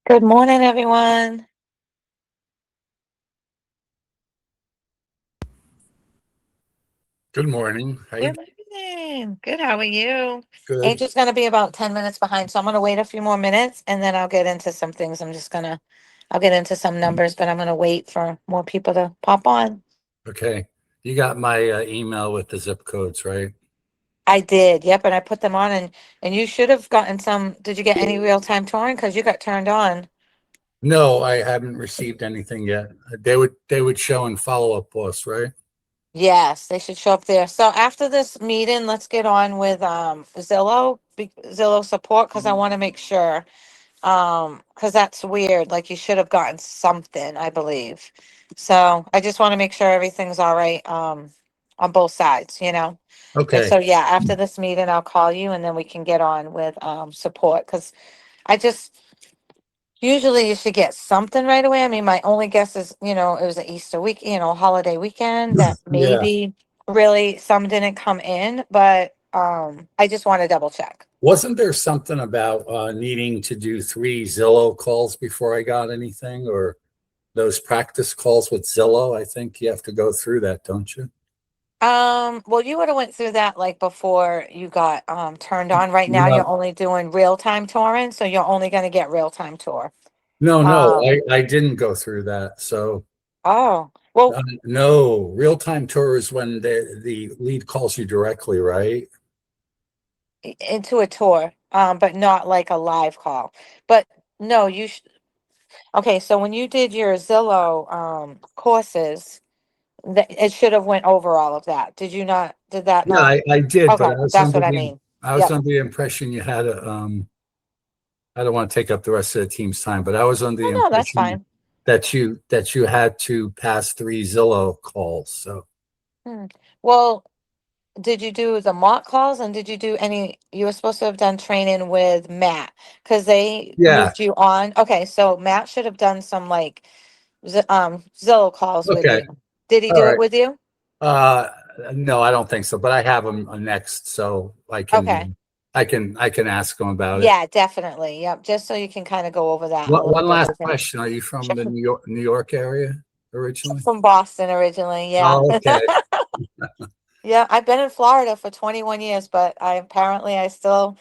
Good morning, everyone. Good morning. How you Good morning. Good. How are you? Good. Angel's going to be about 10 minutes behind, so I'm going to wait a few more minutes and then I'll get into some things. I'll get into some numbers, but I'm going to wait for more people to pop on. Okay. You got my email with the zip codes, right? I did. Yep. And I put them on and you should have gotten some. Did you get any real time touring? Because you got turned on. No, I haven't received anything yet. They would show in follow-up posts, right? Yes, they should show up there. So after this meeting, let's get on with Zillow support because I want to make sure. Because that's weird. Like you should have gotten something, I believe. So I just want to make sure everything's all right, on both sides. And Okay. so yeah, after this meeting, I'll call you and then we can get on with support because I just usually you should get something right away. I mean, my only guess is, it was an Easter week, holiday weekend that Yeah. maybe really some didn't come in, but I just want to double check. Wasn't there something about needing to do 3 Zillow calls before I got anything, or those practice calls with Zillow? I think you have to go through that, don't you? Well, you would have went through that like before you got turned on. Right now, you're No, only doing real time touring, so you're only going to get real time tour. no, Um, I didn't go through that. So oh, well, no, real-time tour is when the lead calls you directly, right? into a tour, but not like a live call. But no, okay, so when you did your Zillow courses, it should have went over all of that. Did you not? Did that Yeah, not? I did, but Okay, that's what I mean. I was Yep. under the impression you had a I don't want to take up the rest of the team's time, but I was under the Oh no, that's impression fine. that you had to pass 3 Zillow calls. So Hmm. Well, did you do the mock calls and did you do any? You were supposed to have done training with Matt because they yeah, moved you on. Okay, so Matt should have done some like Zillow calls with okay, you. Did he all do it right. with you? Uh, no, I don't think so, but I have them next, so Okay. I can ask them about it. Yeah, definitely. Yep. Just so you can kind of go over that a little One bit last with him. question: Are you from the Sure. New York area originally? From Boston originally. Yeah. Oh, okay, Yeah, I've been in Florida for 21 years, but I still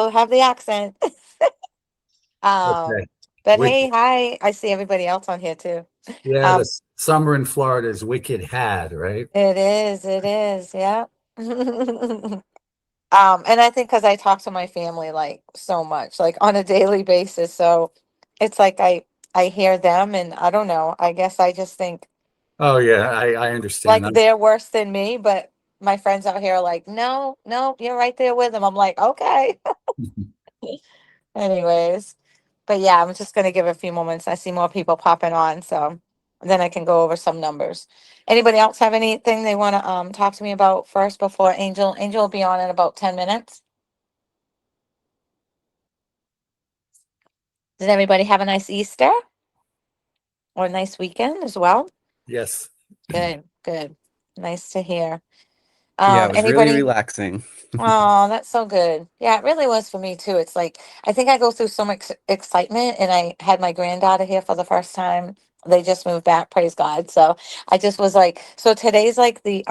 have the accent. Um, okay. but Wicked, hey, hi. I see everybody else on here too. yeah, the Um, summer in Florida is wicked had, right? it is, yeah. And I think because I talk to my family like so much, like on a daily basis, so it's like I hear them, and I don't know. I guess I just think Oh yeah, I understand. like they're worse than me, but my friends out here are like, no, no, you're right there with them. I'm like, okay. Anyways, but yeah, I'm just gonna give a few moments. I see more people popping on, so then I can go over some numbers. Anybody else have anything they want to talk to me about first before Angel? Angel will be on in about 10 minutes. Did everybody have a nice Easter or a nice weekend as well? Yes. Good, good. Nice to hear. Yeah, it was really Anybody? relaxing. Oh, that's so good. Yeah, it really was for me too. It's like I think I go through so much excitement, and I had my granddaughter here for the first time. They just moved back, praise God. So I just was like, so today's like the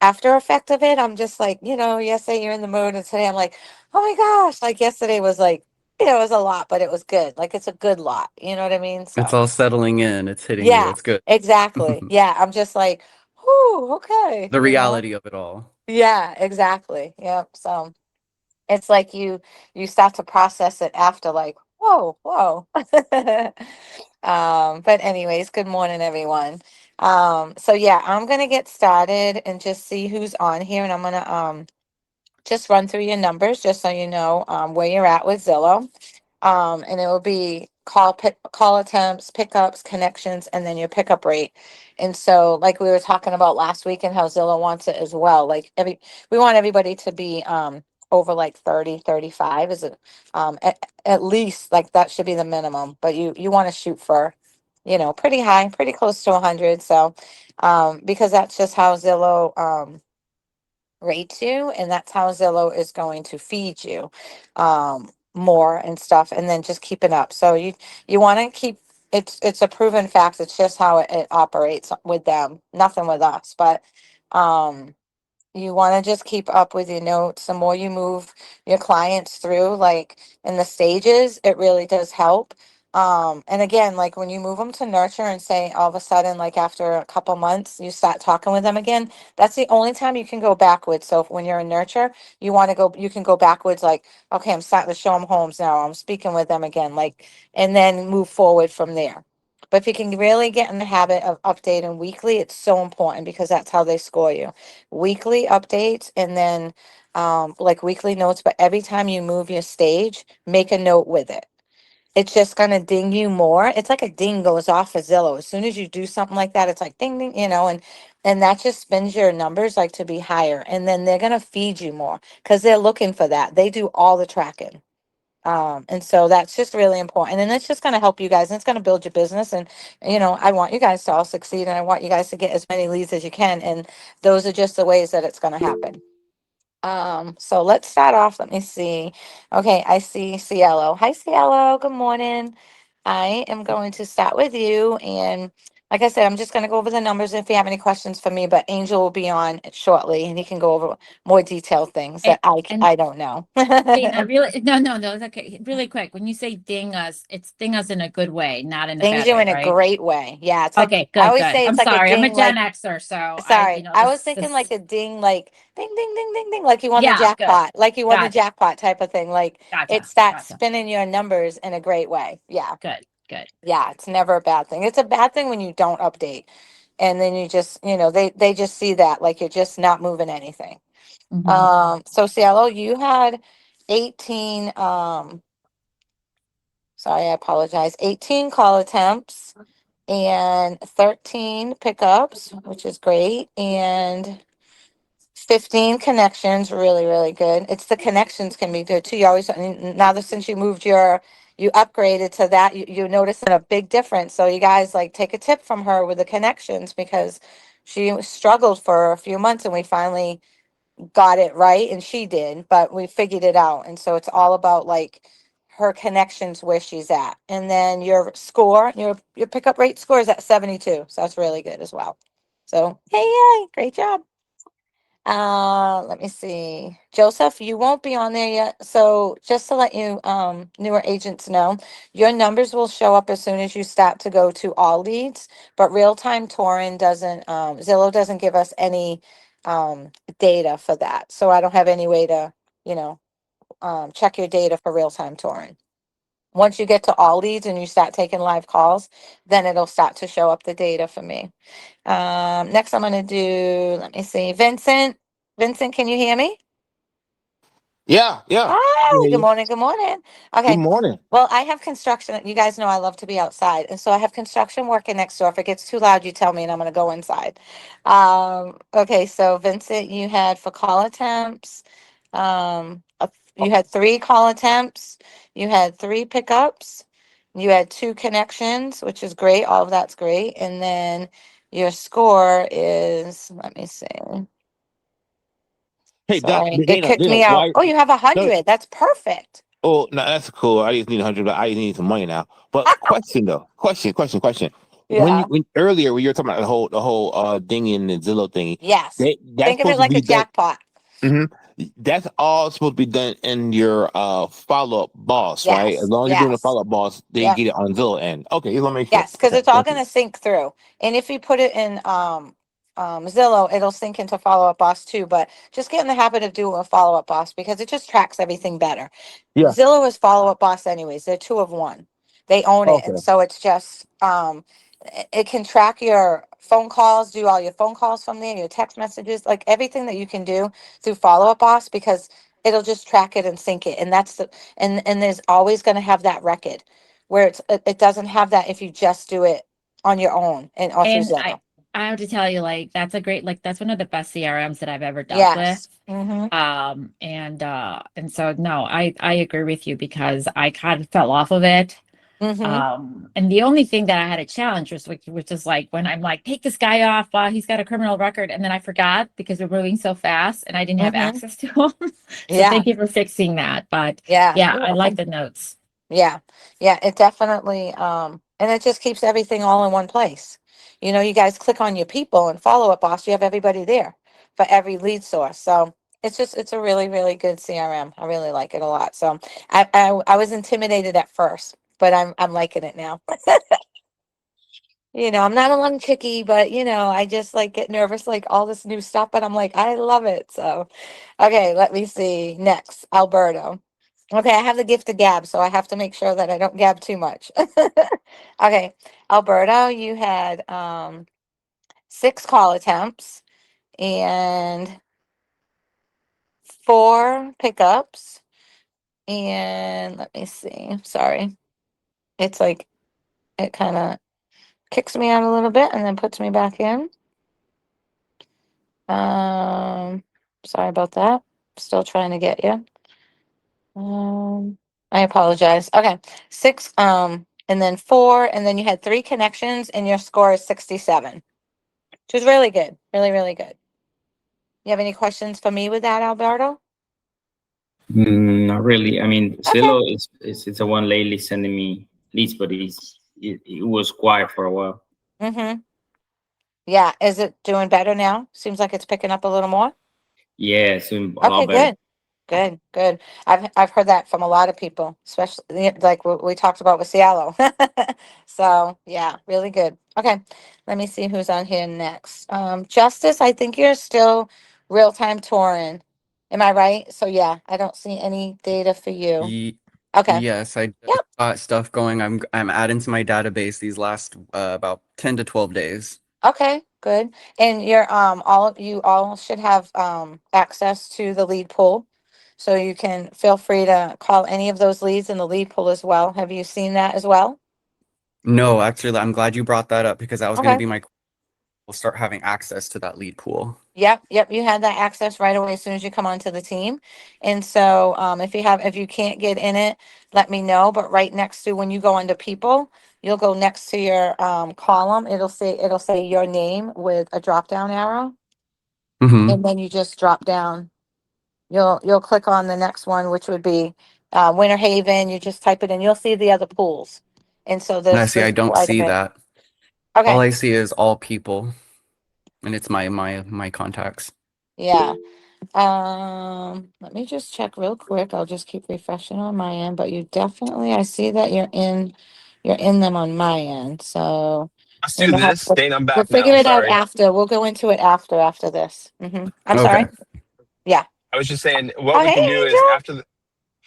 after effect of it. I'm just like, yesterday you're in the mood, and today I'm like, oh my gosh, like yesterday was like, it was a lot, but it was good. Like it's a good lot. You know what I mean? It's So all settling in. It's hitting you. yeah, It's good. exactly. Yeah, I'm just like, whoo, okay, The reality of it all. Yeah, exactly. Yep. So it's like you start to process it after like, whoa, whoa. But anyways, good morning, everyone. So yeah, I'm gonna get started and just see who's on here, and I'm gonna just run through your numbers just so you know where you're at with Zillow. And it will be call attempts, pickups, connections, and then your pickup rate. And so, like we were talking about last week, and how Zillow wants it as well. Like we want everybody to be over like 30, 35 is a at least like that should be the minimum. But you want to shoot for, pretty high, pretty close to 100. So because that's just how Zillow rates you, and that's how Zillow is going to feed you. more and stuff, and then just keeping up. So you want to keep, it's a proven fact. It's just how it operates with them, nothing with us. But you want to just keep up with your notes. The more you move your clients through, like in the stages, it really does help. And again, like when you move them to nurture and say all of a sudden, like after a couple months, you start talking with them again, that's the only time you can go backwards. So when you're in nurture, you can go backwards, like, okay, I'm starting to show them homes now. I'm speaking with them again, like, and then move forward from there. But if you can really get in the habit of updating weekly, it's so important because that's how they score you. Weekly updates and then like weekly notes, but every time you move your stage, make a note with it. It's just gonna ding you more. It's like a ding goes off of Zillow. As soon as you do something like that, it's like ding ding, and that just spins your numbers like to be higher. And then they're gonna feed you more because they're looking for that. They do all the tracking. And so that's just really important. And it's just going to help you guys and it's going to build your business. And, I want you guys to all succeed and I want you guys to get as many leads as you can. And those are just the ways that it's going to happen. So let's start off. Let me see. Okay, I see Cielo. Hi, Cielo. Good morning. I am going to start with you. And like I said, I'm just going to go over the numbers if you have any questions for me, but Angel will be on shortly and he can go over more detailed things that And I don't know. Dana, really, no, it's okay. Really quick, when you say ding us, it's ding us in a good way, not in a Dings bad you way, in a right? great way. Yeah, it's like Okay, I good, always good. say I'm it's like a sorry, I'm a ding, Gen like Xer, so sorry. I was thinking like this, a ding, like ding, ding, ding, ding, ding, like you won the yeah, good. jackpot, like you won the Gotcha, jackpot type of thing. Like it gotcha, starts gotcha. spinning your numbers in a great way. Yeah, Good, good. yeah. It's never a bad thing. It's a bad thing when you don't update, and then you just, they just see that like you're just not moving anything. Mhm. So Cielo, you had 18. Sorry, I apologize. 18 call attempts and 13 pickups, which is great, and 15 connections, really, really good. It's the connections can be good too. You always, now that since you upgraded to that, you're noticing a big difference. So you guys like take a tip from her with the connections because she struggled for a few months and we finally got it right and she did, but we figured it out. And so it's all about like her connections where she's at. And then your pickup rate score is at 72. So that's really good as well. So hey, yay, great job. Let me see. Joseph, you won't be on there yet. So just to let you newer agents know, your numbers will show up as soon as you start to go to all leads, but real-time touring doesn't Zillow doesn't give us any data for that. So I don't have any way to, check your data for real-time touring. Once you get to all leads and you start taking live calls, then it'll start to show up the data for me. Next I'm gonna do, let me see, Vincent. Vincent, can you hear me? Yeah, yeah. Hi, good Hey, morning, good morning. good Okay, morning. well, I have construction. You guys know I love to be outside, and so I have construction working next door. If it gets too loud, you tell me, and I'm gonna go inside. Okay, so Vincent, you had for call attempts, you had 3 call attempts, you had 3 pickups, you had 2 connections, which is great. All of that's great, and then your score is, let me see. Hey, Sorry, it Dana, kicked Dana, me out. why? Oh, you have a No, 100. That's perfect. oh, no, that's cool. I just need 100, but I need some money now. But question though, question. Yeah. When earlier when you were talking about the whole dinging and Zillow thingy, Yes. that's Think of it supposed to like a be done. jackpot. hmm That's all supposed to be done in your follow up boss, right? As Yes. long as you're doing a Yes. follow up boss, they Yep. get it on Zillow end. Okay, just want to make sure. Yes, because Okay, it's all thank you. going to sync through. And if you put it in Zillow, it'll sync into Follow Up Boss too. But just get in the habit of doing a Follow Up Boss because it just tracks everything better. Yeah. Zillow is Follow Up Boss anyways. They're two of one. They own it. And Okay. so it's just it can track your phone calls, do all your phone calls from there, your text messages, like everything that you can do through Follow Up Boss because it'll just track it and sync it. And that's and there's always going to have that record where it doesn't have that if you just do it on your own and or through And Zillow. I have to tell you, like, that's a great, like, that's one of the best CRMs that I've ever dealt with. Yes. Mm-hmm. And so no, I agree with you because I kind of fell off of it. And the only thing that I had a challenge was which is like when I'm like, take this guy off, he's got a criminal record, and then I forgot because we're moving so fast and I didn't have access to him. So Yeah. thank you for fixing that. But Yeah. yeah, You're I like welcome. the notes. Yeah. Yeah. It definitely, and it just keeps everything all in one place. You know, you guys click on your people and follow up boss, you have everybody there for every lead source. So it's a really, really good CRM. I really like it a lot. So I was intimidated at first, but I'm liking it now. You know, I'm not a lung chickie, but you know, I just like get nervous, like all this new stuff, but I'm like, I love it. So, okay, let me see. Next, Alberto. Okay, I have the gift of gab, so I have to make sure that I don't gab too much. Okay, Alberto, you had 6 call attempts and 4 pickups. And let me see. Sorry. It's like it kind of kicks me out a little bit and then puts me back in. Sorry about that. Still trying to get you. I apologize. Okay. 6, and then 4, and then you had 3 connections and your score is 67. Which is really good. Really, really good. You have any questions for me with that, Alberto? Not really. I mean, Okay. Zillow is the one lately sending me leads, but it was quiet for a while. Mm-hmm. Yeah. Is it doing better now? Seems like it's picking up a little more. Yeah, it's doing a Okay, lot better. good. Good, good. I've heard that from a lot of people, especially like what we talked about with Cielo. So yeah, really good. Okay, let me see who's on here next. Justice, I think you're still real time touring. Am I right? So yeah, I don't see any data for you. Ye- Okay. Yes, I Yep. got stuff going. I'm adding to my database these last about 10 to 12 days. Okay, good. And you're all of you all should have access to the lead pool. So you can feel free to call any of those leads in the lead pool as well. Have you seen that as well? No, actually, I'm glad you brought that up because that was going to Okay. be my we'll start having access to that lead pool. Yep, you had that access right away as soon as you come onto the team. And so if you can't get in it, let me know. But right next to when you go under people, you'll go next to your column. It'll say your name with a drop down arrow. Mm-hmm. And then you just drop down. You'll click on the next one, which would be Winter Haven. You just type it in. You'll see the other pools. And so And I there's see I don't quite a see bit. that. All Okay. I see is all people, and it's my contacts. Yeah. Let me just check real quick. I'll just keep refreshing on my end, but I see that you're in them on my end. So Let's we'll do this. Dane, I'm we'll back figure now. it out Sorry. after. We'll go into it after this. I'm Okay. sorry. Yeah. I was just saying what Oh, we hey, can do is Angel. after the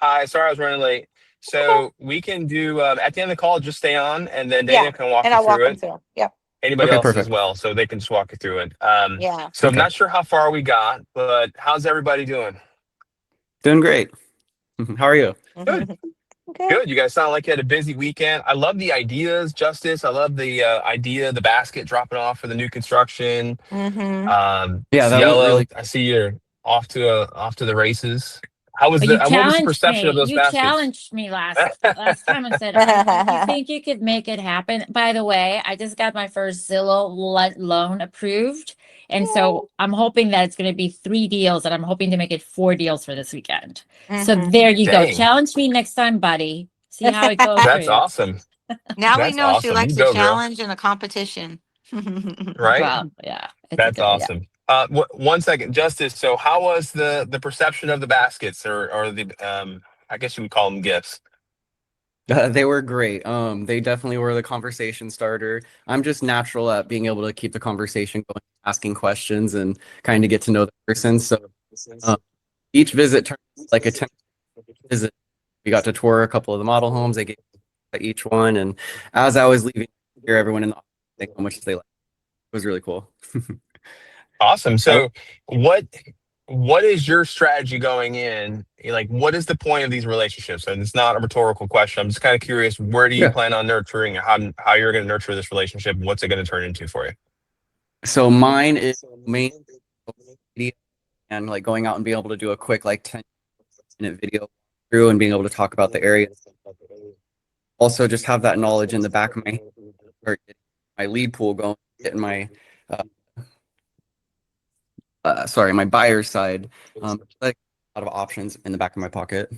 hi, sorry I was running late. Okay. So we can do at the end of the call, just stay on and then Yeah. Dana can walk And you I'll walk through them it. through. Yep. Anybody Okay, else as perfect. well, so they can just walk you through it. Yeah. So I'm Okay. not sure how far we got, but how's everybody doing? Doing great. How are you? Good. Okay. Good. You guys sound like you had a busy weekend. I love the ideas, Justice. I love the idea, the basket dropping off for the new construction. Yeah, that went Cielo, really I see you're off to the races. How was But the you what was the challenged perception of me. those You baskets? challenged me last time and said, you think you could make it happen?" By the way, I just got my first Zillow loan approved. And so I'm hoping that it's going to be 3 deals, and I'm hoping to make it 4 deals for this weekend. So Mhm. there you go. Dang, Challenge me next time, buddy. See how it goes for that's you. awesome. Now we That's know she awesome. You likes a go, girl. challenge and a competition. Right? Well, yeah, it's a That's good, yeah. awesome. One second, Justice. So, how was the perception of the baskets, or the I guess you would call them gifts? They were great. They definitely were the conversation starter. I'm just natural at being able to keep the conversation going, asking questions, and kind of get to know the person. So each visit turned like a 10 visit. We got to tour a couple of the model homes. They gave each one, and as I was leaving, hear everyone in the office say how much they liked. It was really cool. Awesome. So, what is your strategy going in? Like, what is the point of these relationships? And it's not a rhetorical question. I'm just kind of curious. Where do you Yeah. plan on nurturing? How you're going to nurture this relationship? What's it going to turn into for you? So mine is main and like going out and being able to do a quick like 10-minute video through and being able to talk about the area. also just have that knowledge in the back of my head, start getting my lead pool going, getting my uh, my buyer side. Like a lot of options in the back of my pocket.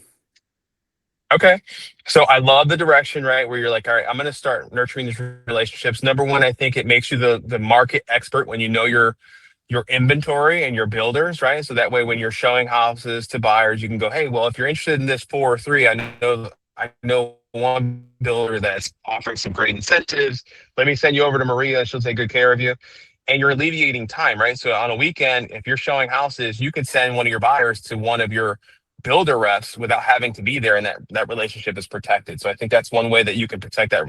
Okay. So I love the direction, right? Where you're like, all right, I'm going to start nurturing these relationships. Number one, I think it makes you the market expert when you know your inventory and your builders, right? So that way, when you're showing houses to buyers, you can go, hey, well, if you're interested in this 4 or 3, I know one builder that's offering some great incentives. Let me send you over to Maria. She'll take good care of you. And you're alleviating time, right? So on a weekend, if you're showing houses, you could send one of your buyers to one of your builder reps without having to be there, and that relationship is protected. So I think that's one way that you can protect that,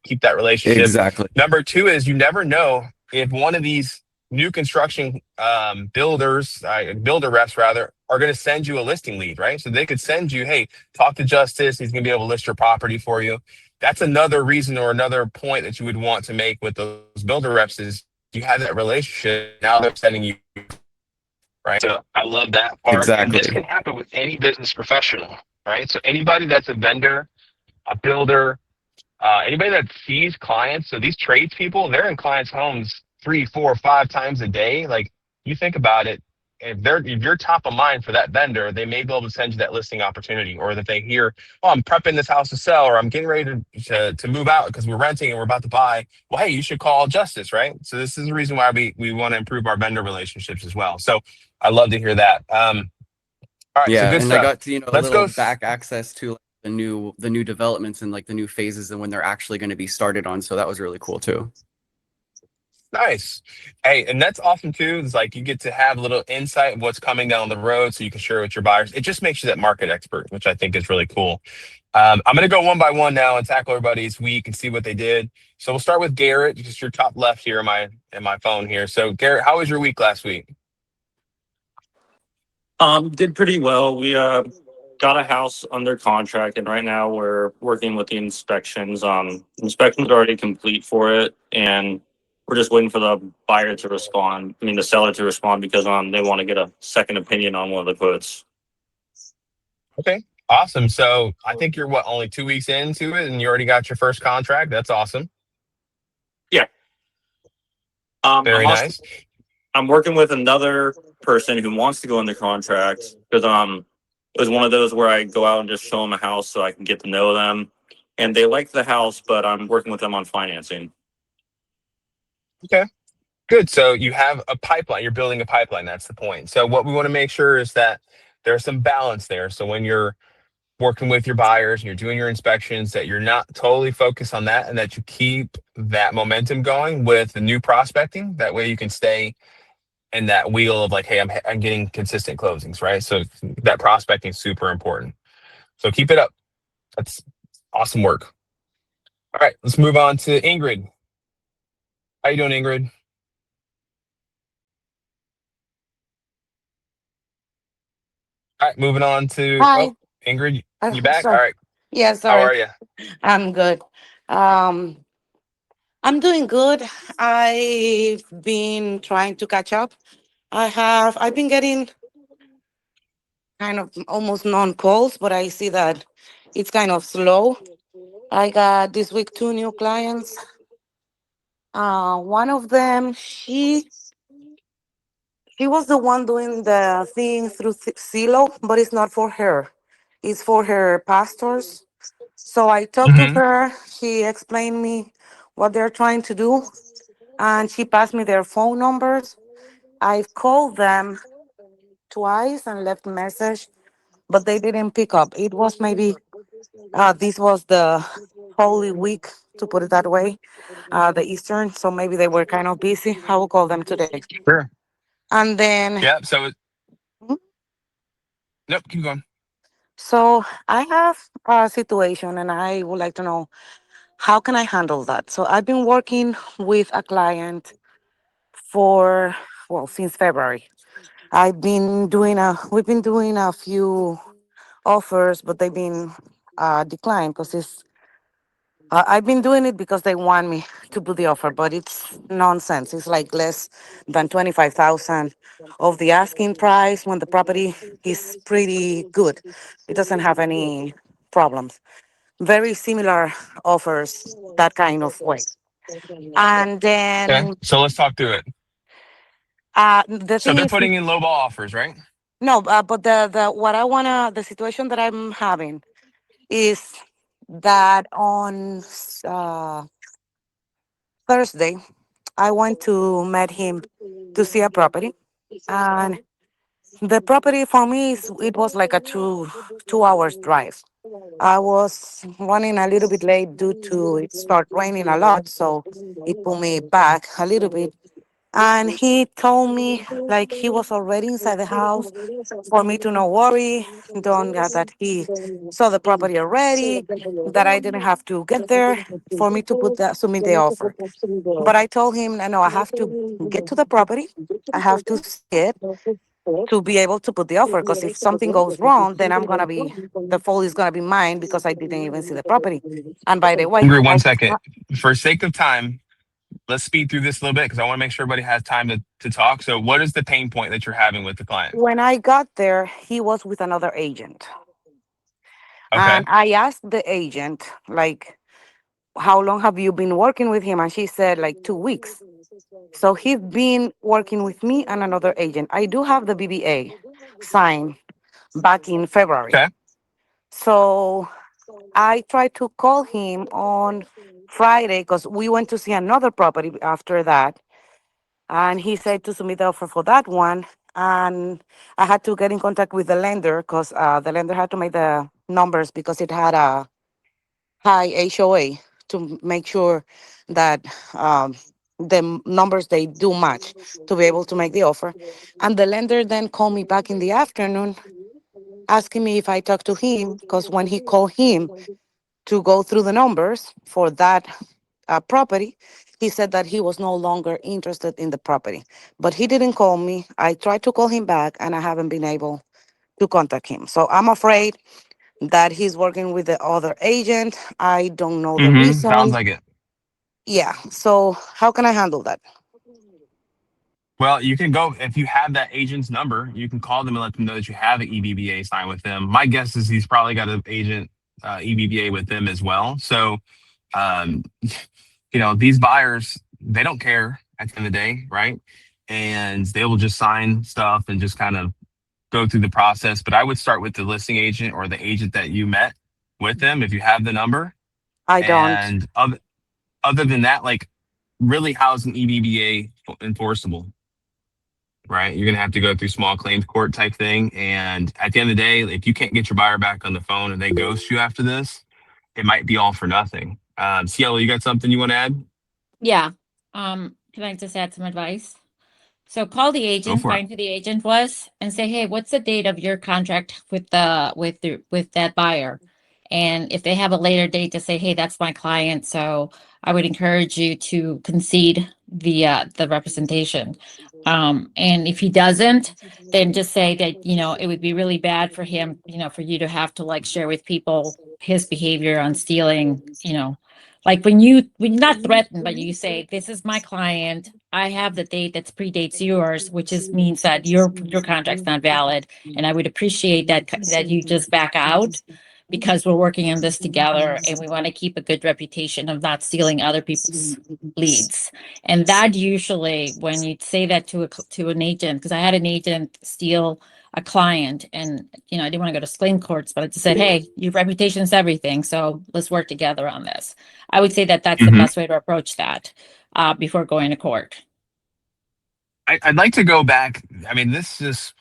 keep that relationship. Exactly. Number two is you never know if one of these new construction builder reps rather are going to send you a listing lead, right? So they could send you, hey, talk to Justice. He's going to be able to list your property for you. That's another reason or another point that you would want to make with those builder reps is you have that relationship. Now they're sending you, right? So I love that part. Exactly. And this can happen with any business professional, right? So anybody that's a vendor, a builder, anybody that sees clients, so these tradespeople, they're in clients' homes 3, 4, 5 times a day. Like, you think about it, if you're top of mind for that vendor, they may be able to send you that listing opportunity, or that they hear, oh, I'm prepping this house to sell, or I'm getting ready to move out because we're renting and we're about to buy. Well, hey, you should call Justice, right? So this is the reason why we want to improve our vendor relationships as well. So I love to hear that. All right, so Yeah, good and I stuff. got to a Let's little go. back access to like, the new developments and like the new phases and when they're actually going to be started on. So that was really cool too. Nice. Hey, and that's awesome too. It's like you get to have a little insight of what's coming down the road so you can share with your buyers. It just makes you that market expert, which I think is really cool. I'm going to go one by one now and tackle everybody's week and see what they did. So we'll start with Garrett, just your top left here in my phone here. So Garrett, how was your week last week? Did pretty well. We got a house under contract, and right now we're working with the inspections. Inspections are already complete for it, and we're just waiting for the buyer to respond. I mean, the seller to respond because they want to get a second opinion on one of the quotes. Okay, awesome. So I think you're only 2 weeks into it, and you already got your first contract. That's awesome. Yeah. Very nice. I'm working with another person who wants to go into contract because it was one of those where I go out and just show them a house so I can get to know them, and they like the house, but I'm working with them on financing. Okay, good. So you have a pipeline. You're building a pipeline. That's the point. So what we want to make sure is that there's some balance there. So when you're working with your buyers and you're doing your inspections, that you're not totally focused on that, and that you keep that momentum going with the new prospecting. That way you can stay in that wheel of like, hey, I'm getting consistent closings, right? So that prospecting is super important. So keep it up. That's awesome work. All right, let's move on to Ingrid. How you doing, Ingrid? All right, moving on to Hi. Ingrid, you back? All Sorry. right. Yeah, How sorry. are you? I'm good. I'm doing good. I've been trying to catch up. I've been getting kind of almost non-calls, but I see that it's kind of slow. I got this week 2 new clients. One of them, she was the one doing the thing through Zillow, but it's not for her. It's for her pastors. So I talked to Mm-hmm. her. She explained me what they're trying to do, and she passed me their phone numbers. I've called them twice and left message, but they didn't pick up. It was maybe this was the Holy Week, to put it that way, the Eastern. So maybe they were kind of busy. I will call them today. Sure. And then, Yeah. So Mhm. nope, keep going. so I have a situation, and I would like to know how can I handle that. So I've been working with a client for since February. We've been doing a few offers, but they've been declined because I've been doing it because they want me to put the offer, but it's nonsense. It's like less than 25,000 of the asking price when the property is pretty good. It doesn't have any problems. very similar offers that kind of way. And Okay. then So let's talk through it. the So thing they're is, putting in lowball offers, right? no, but the situation that I'm having is that on Thursday, I went to meet him to see a property, and the property for me it was like a 2 hours drive. I was running a little bit late due to it start raining a lot, so it pulled me back a little bit. And he told me like he was already inside the house for me to not worry, don't that he saw the property already, that I didn't have to get there for me to submit the offer. But I told him, no, I have to get to the property, I have to see it to be able to put the offer. Because if something goes wrong, then the fault is gonna be mine because I didn't even see the property. And by the way, Ingrid, one second. For sake of time, let's speed through this a little bit because I want to make sure everybody has time to talk. So what is the pain point that you're having with the client? when I got there, he was with another agent. Okay. And I asked the agent, like, how long have you been working with him? And she said, like, 2 weeks. So he's been working with me and another agent. I do have the BBA signed back in February. Okay. So I tried to call him on Friday because we went to see another property after that. And he said to submit the offer for that one. And I had to get in contact with the lender because the lender had to make the numbers because it had a high HOA to make sure that the numbers they do match to be able to make the offer. And the lender then called me back in the afternoon asking me if I talked to him because when he called him to go through the numbers for that property, he said that he was no longer interested in the property. But he didn't call me. I tried to call him back and I haven't been able to contact him. So I'm afraid that he's working with the other agent. I don't know the Mm-hmm. Sounds reason. like it. Yeah. So how can I handle that? Well, you can go if you have that agent's number, you can call them and let them know that you have an EBBA signed with them. My guess is he's probably got an agent EBBA with them as well. So, um, these buyers, they don't care at the end of the day, right? And they will just sign stuff and just kind of go through the process. But I would start with the listing agent or the agent that you met with them if you have the number. I don't. And other than that, like really, how's an EBBA enforceable? Right? You're going to have to go through small claims court type thing. And at the end of the day, if you can't get your buyer back on the phone and they ghost you after this, it might be all for nothing. Cielo, you got something you want to add? Yeah. Can I just add some advice? So call the Go agent, for it. find who the agent was, and say, hey, what's the date of your contract with that buyer? And if they have a later date to say, hey, that's my client, so I would encourage you to concede the representation. And if he doesn't, then just say that, it would be really bad for him, for you to have to like share with people his behavior on stealing, like when you're not threatened, but you say, this is my client, I have the date that predates yours, which means that your contract's not valid. And I would appreciate that you just back out because we're working on this together and we want to keep a good reputation of not stealing other people's leads. And that usually, when you say that to an agent, because I had an agent steal a client and, I didn't want to go to claim courts, but I just said, hey, your reputation is everything. So let's work together on this. I would say that that's the Mhm. best way to approach that before going to court. I'd like to go back. I mean, this just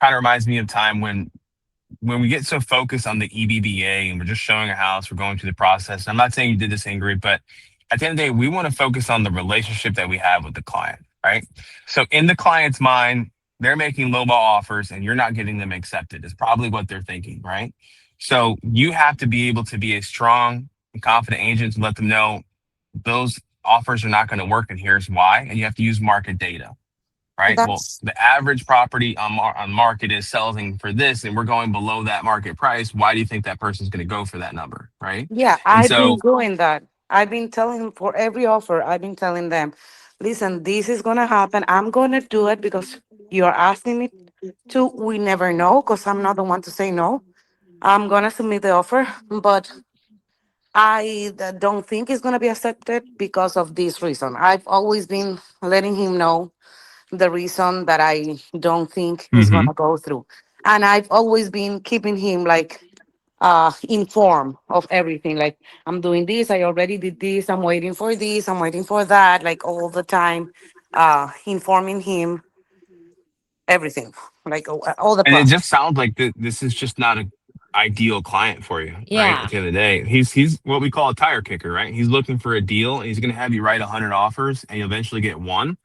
kind of reminds me of time when we get so focused on the EBBA and we're just showing a house, we're going through the process. I'm not saying you did this, Ingrid, but at the end of the day, we want to focus on the relationship that we have with the client, right? So in the client's mind, they're making lowball offers and you're not getting them accepted is probably what they're thinking, right? So you have to be able to be a strong and confident agent to let them know those offers are not going to work and here's why. And you have to use market data. Right. Well, That's the average property on market is selling for this, and we're going below that market price. Why do you think that person's going to go for that number? Right. yeah. And I've been so, doing that. I've been telling for every offer. I've been telling them, listen, this is gonna happen. I'm gonna do it because you are asking me to. We never know because I'm not the one to say no. I'm gonna submit the offer, but don't think it's going to be accepted because of this reason. I've always been letting him know the reason that I don't think it's going Mm-hmm. to go through. And I've always been keeping him like informed of everything. Like, I'm doing this, I already did this, I'm waiting for this, I'm waiting for that, like all the time, informing him everything, like all the And it process. just sounds like this is just not a ideal client for you, right? Yeah. At the end of the day, he's what we call a tire kicker, right? He's looking for a deal, and he's going to have you write 100 offers, and you eventually get one.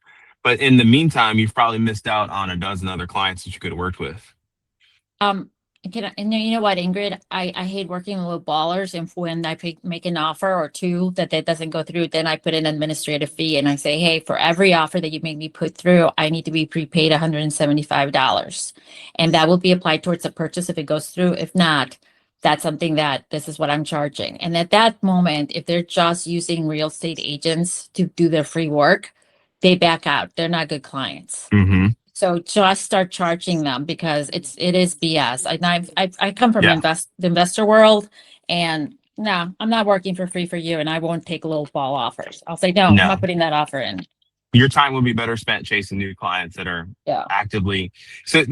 But in the meantime, you've probably missed out on a dozen other clients that you could have worked with. And you know what, Ingrid, I hate working with ballers, and when I make an offer or two that doesn't go through, then I put an administrative fee and I say, hey, for every offer that you make me put through, I need to be prepaid $175. And that will be applied towards the purchase if it goes through. If not, that's something that this is what I'm charging. And at that moment, if they're just using real estate agents to do their free work, they back out. They're not good clients. Mm-hmm. So just start charging them because it is BS. I come from Yeah. the investor world, and no, I'm not working for free for you, and I won't take low ball offers. I'll say no, I'm No. not putting that offer in. Your time would be better spent chasing new clients that are Yeah. actively. So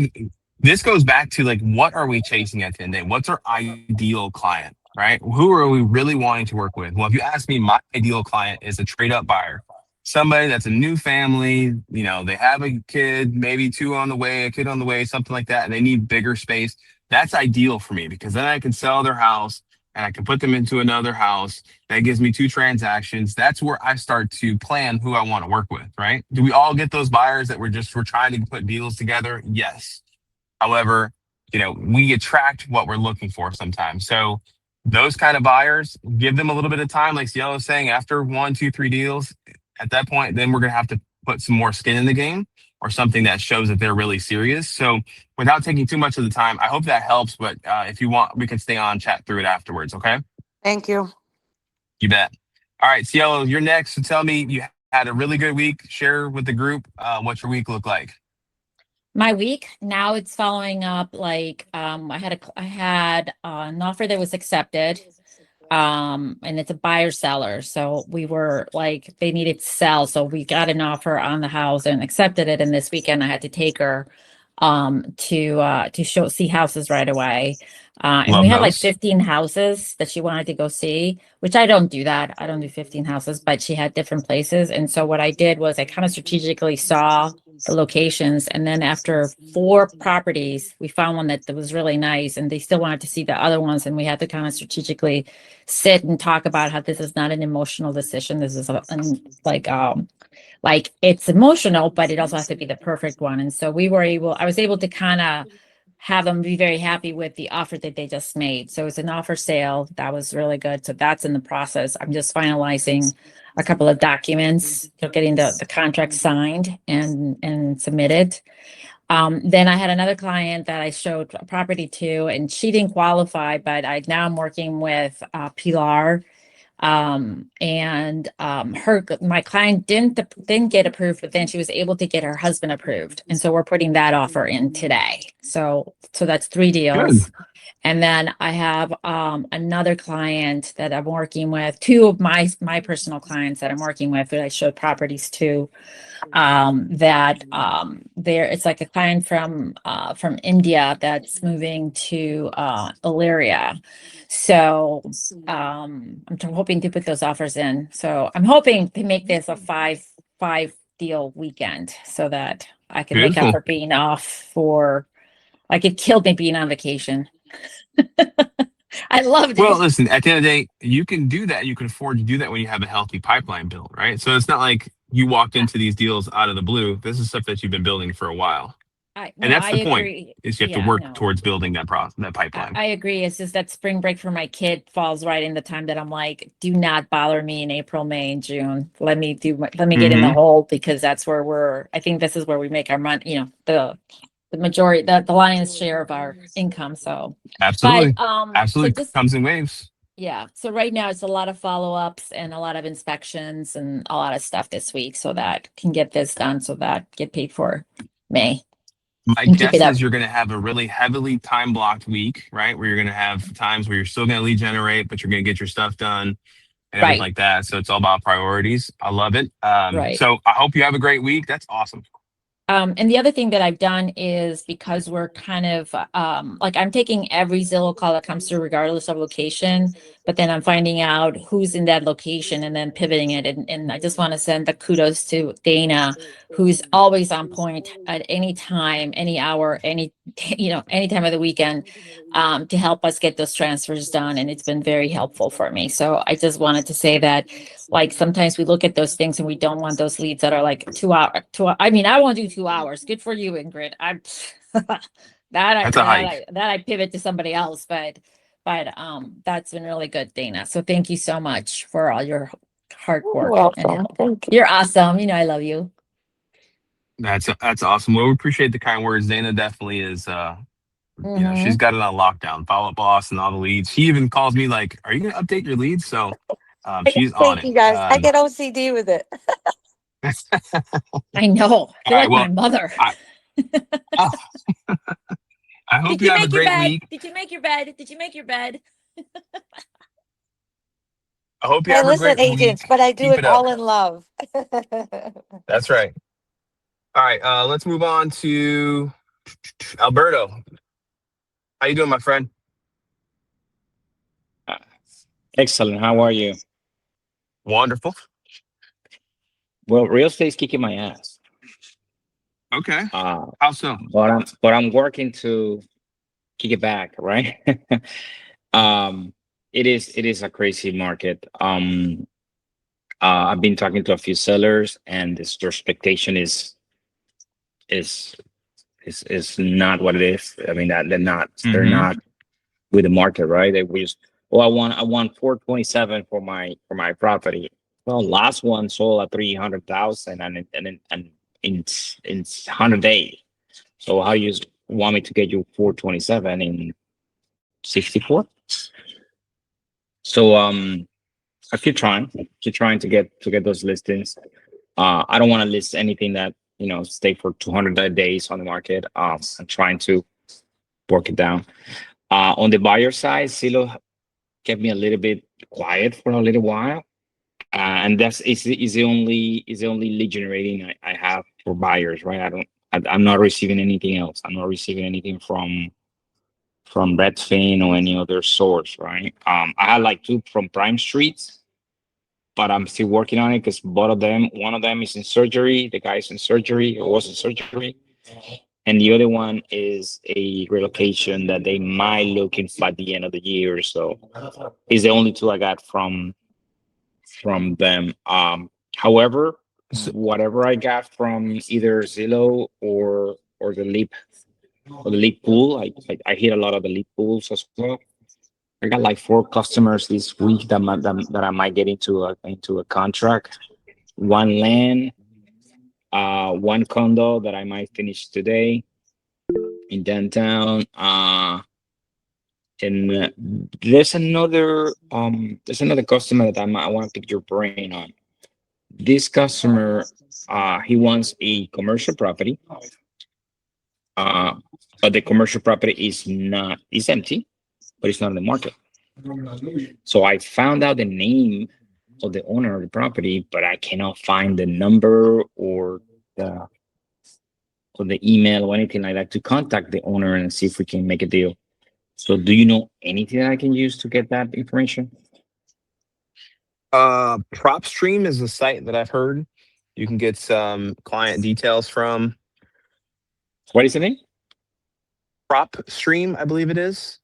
this goes back to like, what are we chasing at the end of the day? What's our ideal client, right? Who are we really wanting to work with? Well, if you ask me, my ideal client is a trade up buyer. Somebody that's a new family, they have a kid, maybe two on the way, a kid on the way, something like that, and they need bigger space. That's ideal for me because then I can sell their house and I can put them into another house. That gives me 2 transactions. That's where I start to plan who I want to work with, right? Do we all get those buyers that we're trying to put deals together? Yes. However, we attract what we're looking for sometimes. So those kind of buyers, give them a little bit of time. Like Cielo was saying, after 1, 2, 3 deals, at that point, then we're going to have to put some more skin in the game or something that shows that they're really serious. So without taking too much of the time, I hope that helps. But if you want, we can stay on, chat through it afterwards. Okay. Thank you. You bet. All right, Cielo, you're next. So tell me, you had a really good week. Share with the group what your week looked like. My week now it's following up like I had an offer that was accepted. And it's a buyer seller. So we were like, they needed to sell. So we got an offer on the house and accepted it. And this weekend I had to take her to see houses right away. And Love we had like those. 15 houses that she wanted to go see, which I don't do that. I don't do 15 houses, but she had different places. And so what I did was I kind of strategically saw the locations. And then after 4 properties, we found one that was really nice and they still wanted to see the other ones. And we had to kind of strategically sit and talk about how this is not an emotional decision. This is like it's emotional, but it also has to be the perfect one. And so I was able to kind of have them be very happy with the offer that they just made. So it's an offer sale. That was really good. So that's in the process. I'm just finalizing a couple of documents, getting the contract signed and submitted. Then I had another client that I showed a property to, and she didn't qualify, but now I'm working with Pilar. My client didn't get approved, but then she was able to get her husband approved. And so we're putting that offer in today. So that's 3 deals. Good. And then I have another client that I'm working with, 2 of my personal clients that I'm working with that I showed properties to. It's like a client from India that's moving to Elyria. So I'm hoping to put those offers in. So I'm hoping to make this a 5 deal weekend so that I can make up Beautiful. for being off for like it killed me being on vacation. I loved Well, it. listen, at the end of the day, you can do that. You can afford to do that when you have a healthy pipeline built, right? So it's not like you walked into these deals out of the blue. This is stuff that you've been building for a while. And that's the point, Agree. is you have Yeah, to work no. towards building that pipeline. I agree. It's just that spring break for my kid falls right in the time that I'm like, do not bother me in April, May, and June. Let me get in the hole because that's where I think this is where we make our money, the majority, the lion's share of our income. So, Absolutely. but, Absolutely. so just, Comes in waves. yeah. So right now it's a lot of follow-ups and a lot of inspections and a lot of stuff this week so that can get this done so that get paid for May. My And keep it guess up. is you're going to have a really heavily time blocked week, right? Where you're going to have times where you're still going to lead generate, but you're going to get your stuff done and everything Right. like that. So it's all about priorities. I love it. Right. So I hope you have a great week. That's awesome. And the other thing that I've done is because we're kind of like I'm taking every Zillow call that comes through regardless of location, but then I'm finding out who's in that location and then pivoting it. And I just want to send the kudos to Dana, who's always on point at any time, any hour, any any time of the weekend, to help us get those transfers done. And it's been very helpful for me. So I just wanted to say that, like, sometimes we look at those things and we don't want those leads that are like 2 hour. I mean, I want to do 2 hours. Good for you, Ingrid. I'm That's a hike. that I pivot to somebody else, but that's been really good, Dana. So thank you so much for all your hard You're work and welcome. help. Thank you. You're awesome. You know I love you. That's awesome. Well, we appreciate the kind words. Dana definitely is, she's Mhm. got it on lockdown. Follow up boss and all the leads. She even calls me like, "Are you going to update your leads?" So she's on Thank it. you guys. I get OCD with it. I know. All You're right. like my Well, mother. I hope Did you you have a make your great bed? week. Did you make your bed? Did you make your bed? I hope you Hey, have a listen, great week. agents, but I do Keep it it up. all in love. That's right. All right. Let's move on to Alberto. How you doing, my friend? Excellent. How are you? Wonderful. Well, real estate's kicking my ass. Okay. Uh, How so? but I'm working to kick it back, right? It is a crazy market. I've been talking to a few sellers, and their expectation is not what it is. I mean, that they're not with the market, right? They just, oh, I want 427 for my property. Well, last one sold at 300,000 and in 100 days. So how you want me to get you 427 in 64? So I keep trying to get those listings. I don't want to list anything that stay for 200 days on the market. I'm trying to work it down. On the buyer side, Zillow kept me a little bit quiet for a little while, and that's is the only lead generating I have for buyers, right? I'm not receiving anything else. I'm not receiving anything from Redfin or any other source, right? I had like 2 from Prime Streets, but I'm still working on it because both of them, one of them is in surgery. The guy's in surgery or was in surgery. And the other one is a relocation that they might look in by the end of the year. So it's the only 2 I got from them. However, So- whatever I got from either Zillow or the Leap pool, I hit a lot of the Leap pools as well. I got like 4 customers this week that I might get into a contract. 1 land, 1 condo that I might finish today in downtown. And there's another customer that I want to pick your brain on. This customer, he wants a commercial property. But the commercial property is empty, but it's not in the market. So I found out the name of the owner of the property, but I cannot find the number or the email or anything like that to contact the owner and see if we can make a deal. So do you know anything that I can use to get that information? PropStream is a site that I've heard you can get some client details from. What is the name? PropStream, I believe it is.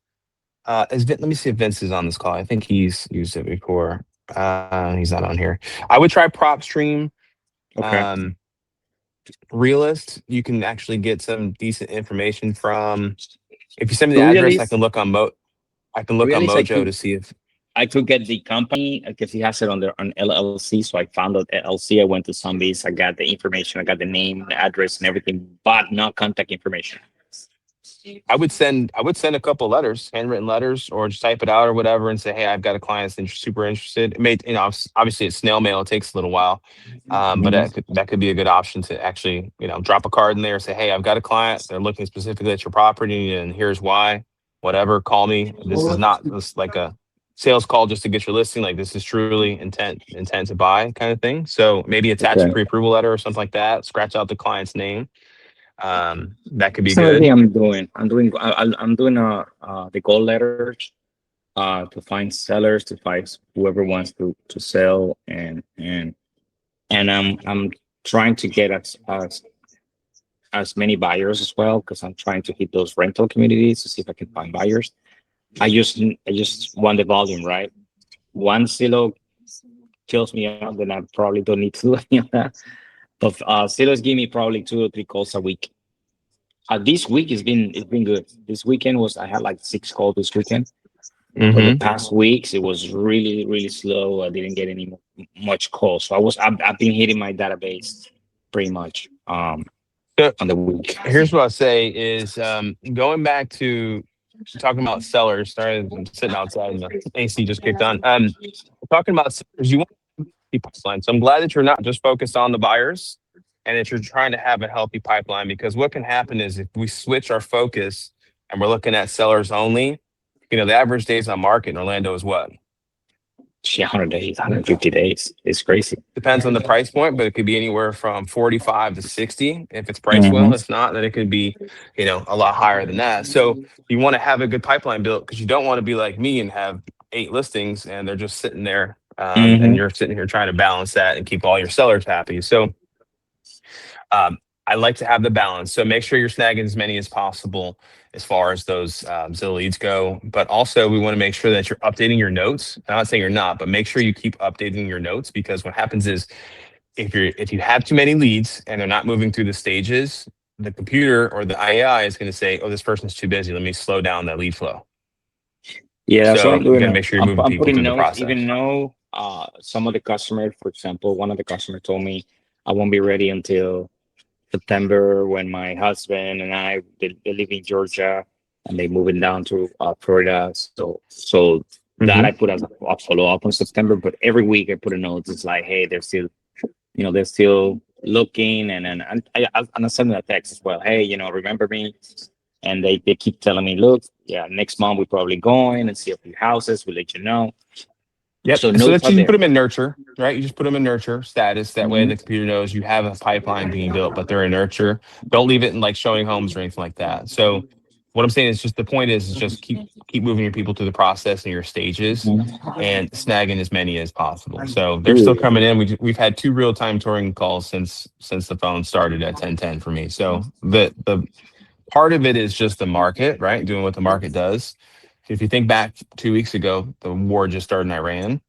Let me see if Vince is on this call. I think he's used it before. He's not on here. I would try PropStream. Okay. Realist, you can actually get some decent information from. If you send me the address, I can look on Realist, Mojo to see if I could get the company because he has it on LLC. So I found out LLC. I went to Sunbees. I got the information. I got the name, the address, and everything, but not contact information. I would send a couple letters, handwritten letters, or just type it out or whatever, and say, hey, I've got a client that's super interested. It may, obviously it's snail mail. It takes a little while, but that could be a good option to actually, drop a card in there. Say, hey, I've got a client. They're looking specifically at your property, and here's why. Whatever, call me. This is not just like a sales call just to get your listing. Like, this is truly intent to buy kind of thing. So maybe attach a Okay. pre-approval letter or something like that. Scratch out the client's name. That could be That's another good. thing I'm doing. I'm doing the goal letters to find sellers, to find whoever wants to sell, and I'm trying to get as many buyers as well, because I'm trying to hit those rental communities to see if I can find buyers. I just want the volume, right? One Zillow kills me out, then I probably don't need to do any of that. But Zillow's give me probably 2 or 3 calls a week. This week it's been good. This weekend I had like 6 calls this weekend. For the past weeks, it was really, really slow. I didn't get any much calls. So I've been hitting my database pretty much on the week. Here's what I'll say is going back to talking about sellers. Sorry, I'm sitting outside and the AC just kicked on. Talking about sellers, you want a healthy pipeline. So I'm glad that you're not just focused on the buyers and that you're trying to have a healthy pipeline, because what can happen is if we switch our focus and we're looking at sellers only, the average days on market in Orlando is what? 100 days, 150 days. It's crazy. Depends on the price point, but it could be anywhere from 45 to 60. If it's price well, if not, then it could be, a lot higher than that. So you want to have a good pipeline built, because you don't want to be like me and have 8 listings and they're just sitting there and you're sitting here trying to balance that and keep all your sellers happy. So I like to have the balance. So make sure you're snagging as many as possible as far as those Zillow leads go. But also we want to make sure that you're updating your notes. I'm not saying you're not, but make sure you keep updating your notes, because what happens is if you have too many leads and they're not moving through the stages, the computer or the AI is going to say, oh, this person's too busy. Let me slow down that lead flow. Yeah, that's So what I'm doing. you gotta make sure you're moving people putting through the notes, process. even though some of the customers, for example, one of the customers told me I won't be ready until September, when my husband and they live in Georgia and they moving down to Florida. So that I put as a follow up on September. But every week I put a note. It's like, hey, they're still looking, and then I send them a text as well. Hey, remember me? And they keep telling me, look, next month we're probably going and see a few houses. We'll let you know. Yep. So So notes that are you there. put them in nurture, right? You just put them in nurture status. That way the computer knows you have a pipeline being built, but they're in nurture. Don't leave it in like showing homes or anything like that. So what I'm saying is just the point is just keep moving your people through the process and your stages and snagging as many as possible. So they're still coming in. We've had 2 real-time touring calls since the phone started at 10:10 for me. So the part of it is just the market, right? Doing what the market does. If you think back 2 weeks ago, the war just started in Iran,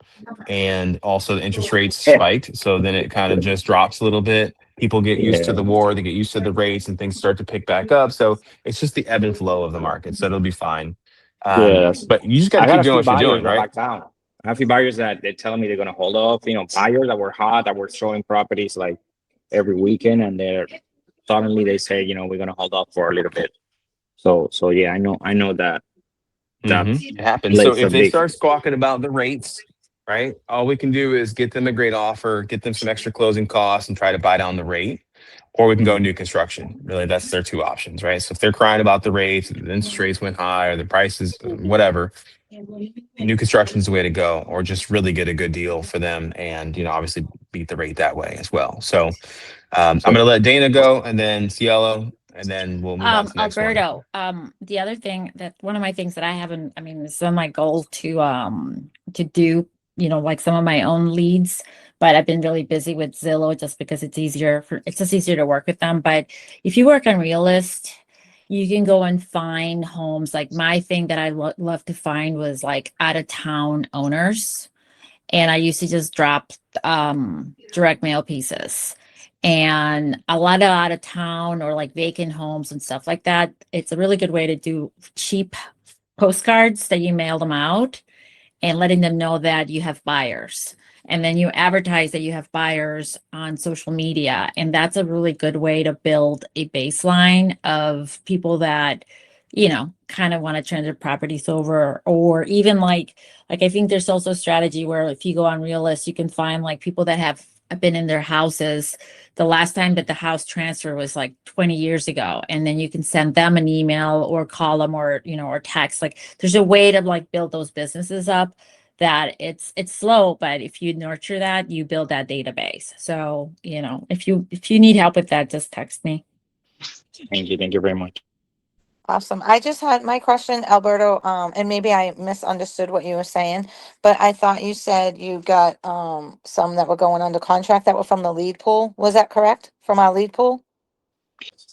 and also the interest rates spiked. So then it kind of just drops a little bit. People get used to the war, they get used to the rates, and things start to pick back up. So it's just the ebb and flow of the market. So it'll be fine. But you just got to keep doing what you're doing, right? I have a few buyers that they're telling me they're going to hold off. Buyers that were hot, that were showing properties like every weekend, and they're suddenly they say, we're going to hold off for a little bit. So yeah, I know that. It happens. So if they start squawking about the rates, right, all we can do is get them a great offer, get them some extra closing costs, and try to buy down the rate. Or we can go new construction. Really, that's their 2 options, right? So if they're crying about the rates, the interest rates went high, or the prices, whatever, new construction is the way to go, or just really get a good deal for them, and obviously beat the rate that way as well. So I'm going to let Dana go, and then Cielo, and then we'll move on to the next one. Alberto, the other thing that one of my things that I haven't, it's on my goal to do, like some of my own leads, but I've been really busy with Zillow just because it's just easier to work with them. But if you work on Realist, you can go and find homes. Like my thing that I love to find was like out of town owners. And I used to just drop direct mail pieces. And a lot of out of town or like vacant homes and stuff like that. It's a really good way to do cheap postcards that you mail them out and letting them know that you have buyers. And then you advertise that you have buyers on social media. And that's a really good way to build a baseline of people that kind of want to turn their properties over, or even like I think there's also a strategy where if you go on Realist, you can find like people that have been in their houses the last time that the house transfer was like 20 years ago, and then you can send them an email or call them, or or text. Like there's a way to like build those businesses up that it's slow, but if you nurture that, you build that database. So if you need help with that, just text me. Thank you very much. Awesome. I just had my question, Alberto, and maybe I misunderstood what you were saying, but I thought you said you got some that were going under contract that were from the lead pool. Was that correct? From our lead pool?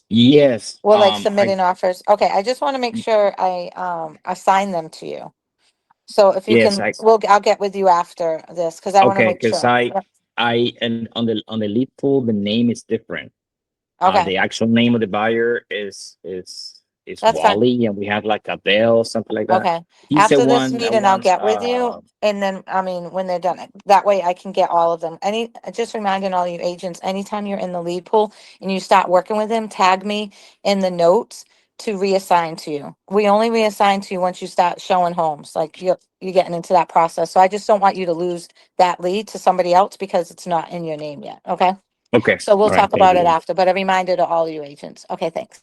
Yes. Well, like I submitting offers. Okay, I just want to make sure I assign them to you. So if you yes can, I I'll get with you after this because I want to okay make because sure. Yep. and on the lead pool the name is different. Okay, The actual name of the buyer is that's fine. Wally, and we have like Adele, something like that. Okay. He's the After this one that meeting, I'll wants. get with you and then, when they're done, that way I can get all of them. Just reminding all you agents, anytime you're in the lead pool and you start working with them, tag me in the notes to reassign to you. We only reassign to you once you start showing homes, like you're getting into that process. So I just don't want you to lose that lead to somebody else because it's not in your name yet. Okay? Okay. So we'll All right, talk thank about you. it after, but a reminder to all you agents. Okay, thanks.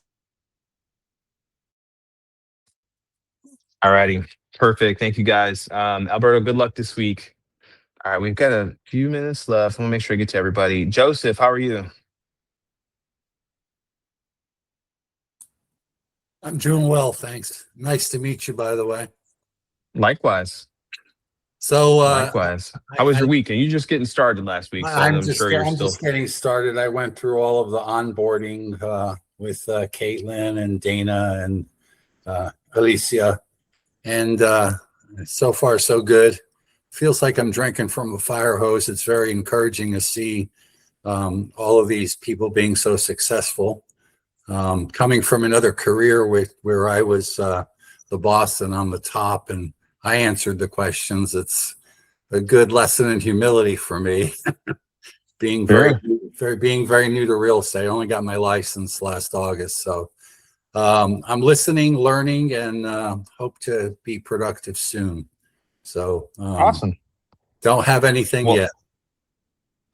Alrighty. Perfect. Thank you guys. Alberto, good luck this week. All right, we've got a few minutes left. I want to make sure I get to everybody. Joseph, how are you? I'm doing well, thanks. Nice to meet you, by the way. Likewise. So, Likewise. How was I- your week? And you just getting started last week, so I'm sure you're I'm still. just getting started. I went through all of the onboarding with Caitlin and Dana and Alicia, and so far so good. Feels like I'm drinking from a fire hose. It's very encouraging to see all of these people being so successful. Coming from another career where I was the boss and I'm the top, and I answered the questions. It's a good lesson in humility for me. being very new to real estate. I only got my license last August, so I'm listening, learning, and hope to be productive soon. So Awesome. don't have anything Well, yet.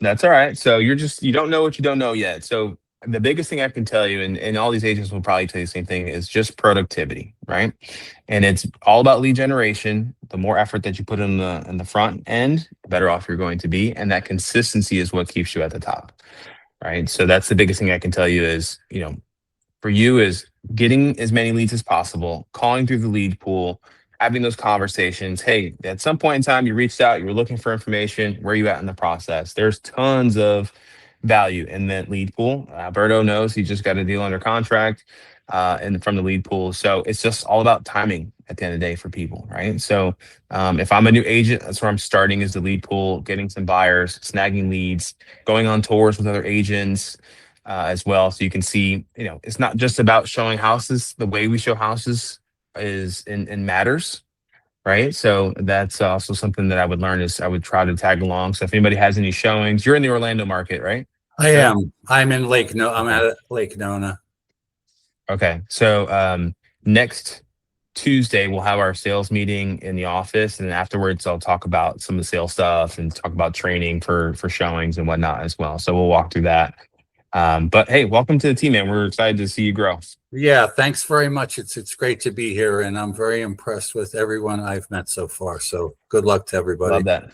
That's all right. So you don't know what you don't know yet. So the biggest thing I can tell you, and all these agents will probably tell you the same thing, is just productivity, right? And it's all about lead generation. The more effort that you put in the front end, the better off you're going to be. And that consistency is what keeps you at the top. Right. So that's the biggest thing I can tell you is, for you is getting as many leads as possible, calling through the lead pool, having those conversations. Hey, at some point in time, you reached out, you were looking for information. Where are you at in the process? There's tons of value in that lead pool. Alberto knows he just got a deal under contract and from the lead pool. So it's just all about timing at the end of the day for people, right? So if I'm a new agent, that's where I'm starting is the lead pool, getting some buyers, snagging leads, going on tours with other agents as well. So you can see, it's not just about showing houses. The way we show houses is in matters, right? So that's also something that I would learn is I would try to tag along. So if anybody has any showings, you're in the Orlando market, right? I am. I'm in Lake No. I'm at Lake Nona. Okay. So next Tuesday we'll have our sales meeting in the office, and afterwards I'll talk about some of the sales stuff and talk about training for showings and whatnot as well. So we'll walk through that. But hey, welcome to the team, man. We're excited to see you grow. Yeah, thanks very much. It's great to be here, and I'm very impressed with everyone I've met so far. So good luck to everybody. Love that.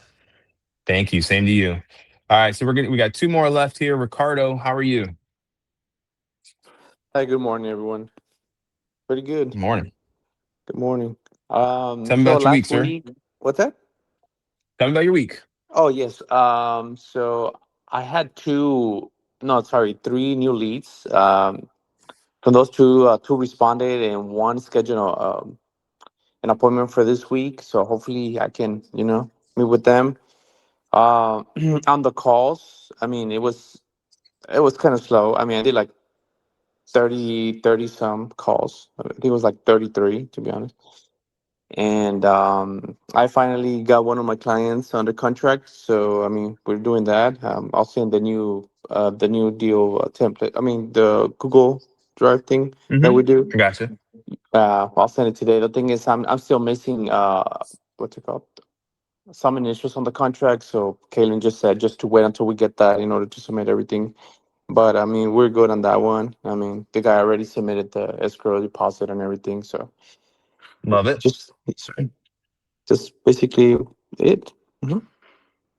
Thank you. Same to you. All right, so we got two more left here. Ricardo, how are you? Hi, good morning, everyone. Pretty good. Good morning. Good morning. Tell me So about your week, last sir. week, what's that? Tell me about your week. Oh, yes. So I had three new leads. From those two responded, and one scheduled an appointment for this week. So hopefully I can, meet with them. On the calls, I mean, it was kind of slow. I mean, I did like 30 some calls. I think it was like 33, to be honest. And I finally got one of my clients under contract. So I mean, we're doing that. I'll send the new deal template. I mean, the Google Drive thing that we do. I gotcha. I'll send it today. The thing is, I'm still missing what's it called? Some initials on the contract. So Kaylin just said just to wait until we get that in order to submit everything. But I mean, we're good on that one. I mean, the guy already submitted the escrow deposit and everything. So Love it. just basically it. Mhm.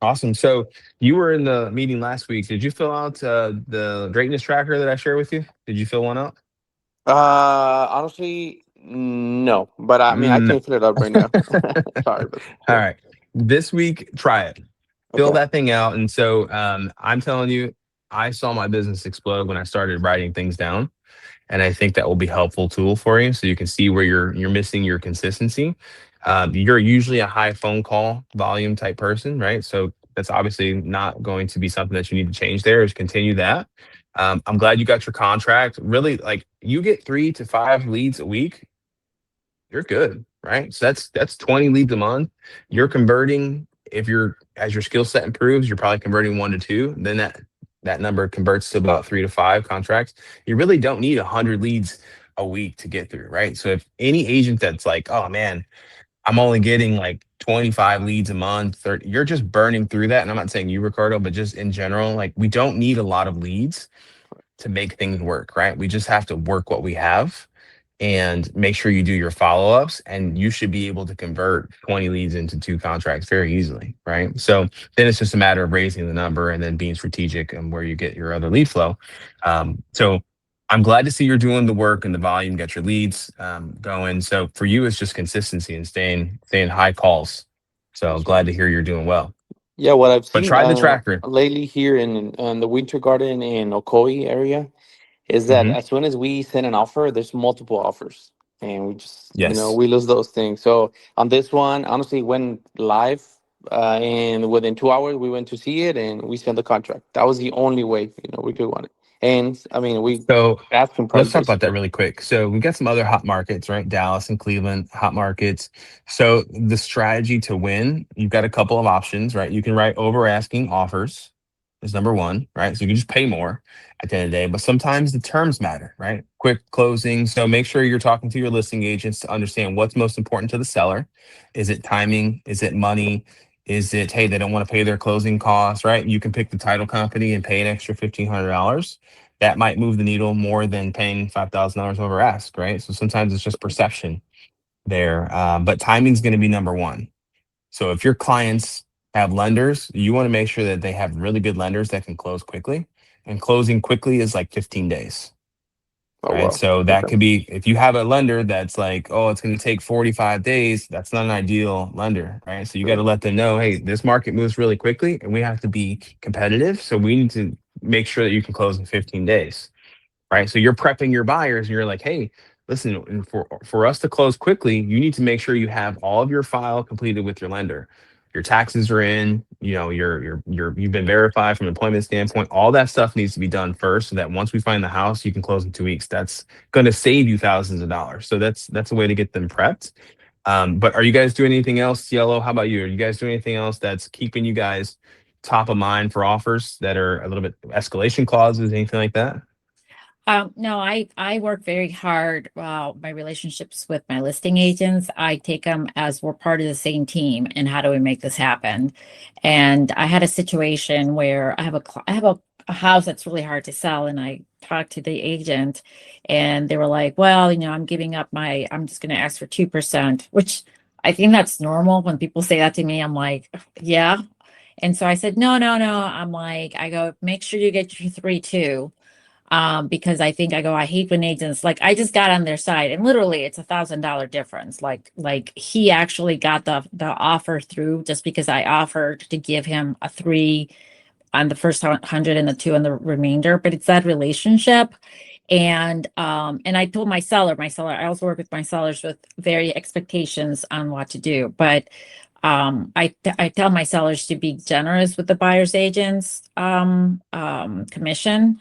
Awesome. So you were in the meeting last week. Did you fill out the greatness tracker that I shared with you? Did you fill one out? Honestly, no. But I mean, I No. can fill it up right now. Sorry, but All right. This week, try it. Fill okay. that thing out. And so I'm telling you, I saw my business explode when I started writing things down. And I think that will be a helpful tool for you so you can see where you're missing your consistency. You're usually a high phone call volume type person, right? So that's obviously not going to be something that you need to change there. Is continue that. I'm glad you got your contract. Really, like you get 3 to 5 leads a week, you're good, right? So that's 20 leads a month. You're converting. If you're as your skill set improves, you're probably converting 1 to 2. Then that number converts to about 3 to 5 contracts. You really don't need 100 leads a week to get through, right? So if any agent that's like, oh man, I'm only getting like 25 leads a month, 30, you're just burning through that. And I'm not saying you, Ricardo, but just in general, like we don't need a lot of leads to make things work, right? We just have to work what we have and make sure you do your follow-ups, and you should be able to convert 20 leads into 2 contracts very easily, right? So then it's just a matter of raising the number and then being strategic and where you get your other lead flow. So I'm glad to see you're doing the work and the volume, get your leads going. So for you, it's just consistency and staying high calls. So glad to hear you're doing well. Yeah, what I've But seen try the tracker. lately here in the Winter Garden in Ocoee area is that Mhm. as soon as we send an offer, there's multiple offers, and we just Yes. we lose those things. So on this one, honestly, went live, and within 2 hours we went to see it and we sent the contract. That was the only way we could want it. And I mean, we So asking let's talk prices. about that really quick. So we've got some other hot markets, right? Dallas and Cleveland, hot markets. So the strategy to win, you've got a couple of options, right? You can write over asking offers is number one, right? So you can just pay more at the end of the day, but sometimes the terms matter, right? Quick closing. So make sure you're talking to your listing agents to understand what's most important to the seller. Is it timing? Is it money? Is it, hey, they don't want to pay their closing costs, right? You can pick the title company and pay an extra $1,500. That might move the needle more than paying $5,000 over ask, right? So sometimes it's just perception there. But timing is going to be number one. So if your clients have lenders, you want to make sure that they have really good lenders that can close quickly. And closing quickly is like 15 days. Oh Right. well. So that Okay. could be if you have a lender that's like, oh, it's going to take 45 days. That's not an ideal lender. Right. So you got to let them know, hey, this market moves really quickly and we have to be competitive. So we need to make sure that you can close in 15 days. Right. So you're prepping your buyers and you're like, hey, listen, and for us to close quickly, you need to make sure you have all of your file completed with your lender. Your taxes are in, you've been verified from an employment standpoint. All that stuff needs to be done first so that once we find the house, you can close in 2 weeks. That's going to save you thousands of dollars. So that's a way to get them prepped. But are you guys doing anything else, Yellow? How about you? Are you guys doing anything else that's keeping you guys top of mind for offers that are a little bit escalation clauses, anything like that? No, I work very hard. My relationships with my listing agents, I take them as we're part of the same team. And how do we make this happen? And I had a situation where I have a house that's really hard to sell, and I talked to the agent, and they were like, "Well, I'm just going to ask for 2%," which I think that's normal when people say that to me. I'm like, "Yeah." And so I said, "No, no, no." I go, "Make sure you get your 3 too." Because I hate when agents, like, I just got on their side, and literally it's $1,000 difference. Like he actually got the offer through just because I offered to give him a 3 on the first 100 and the 2 on the remainder. But it's that relationship. And I told my seller, I also work with my sellers with very expectations on what to do. But I tell my sellers to be generous with the buyer's agents commission.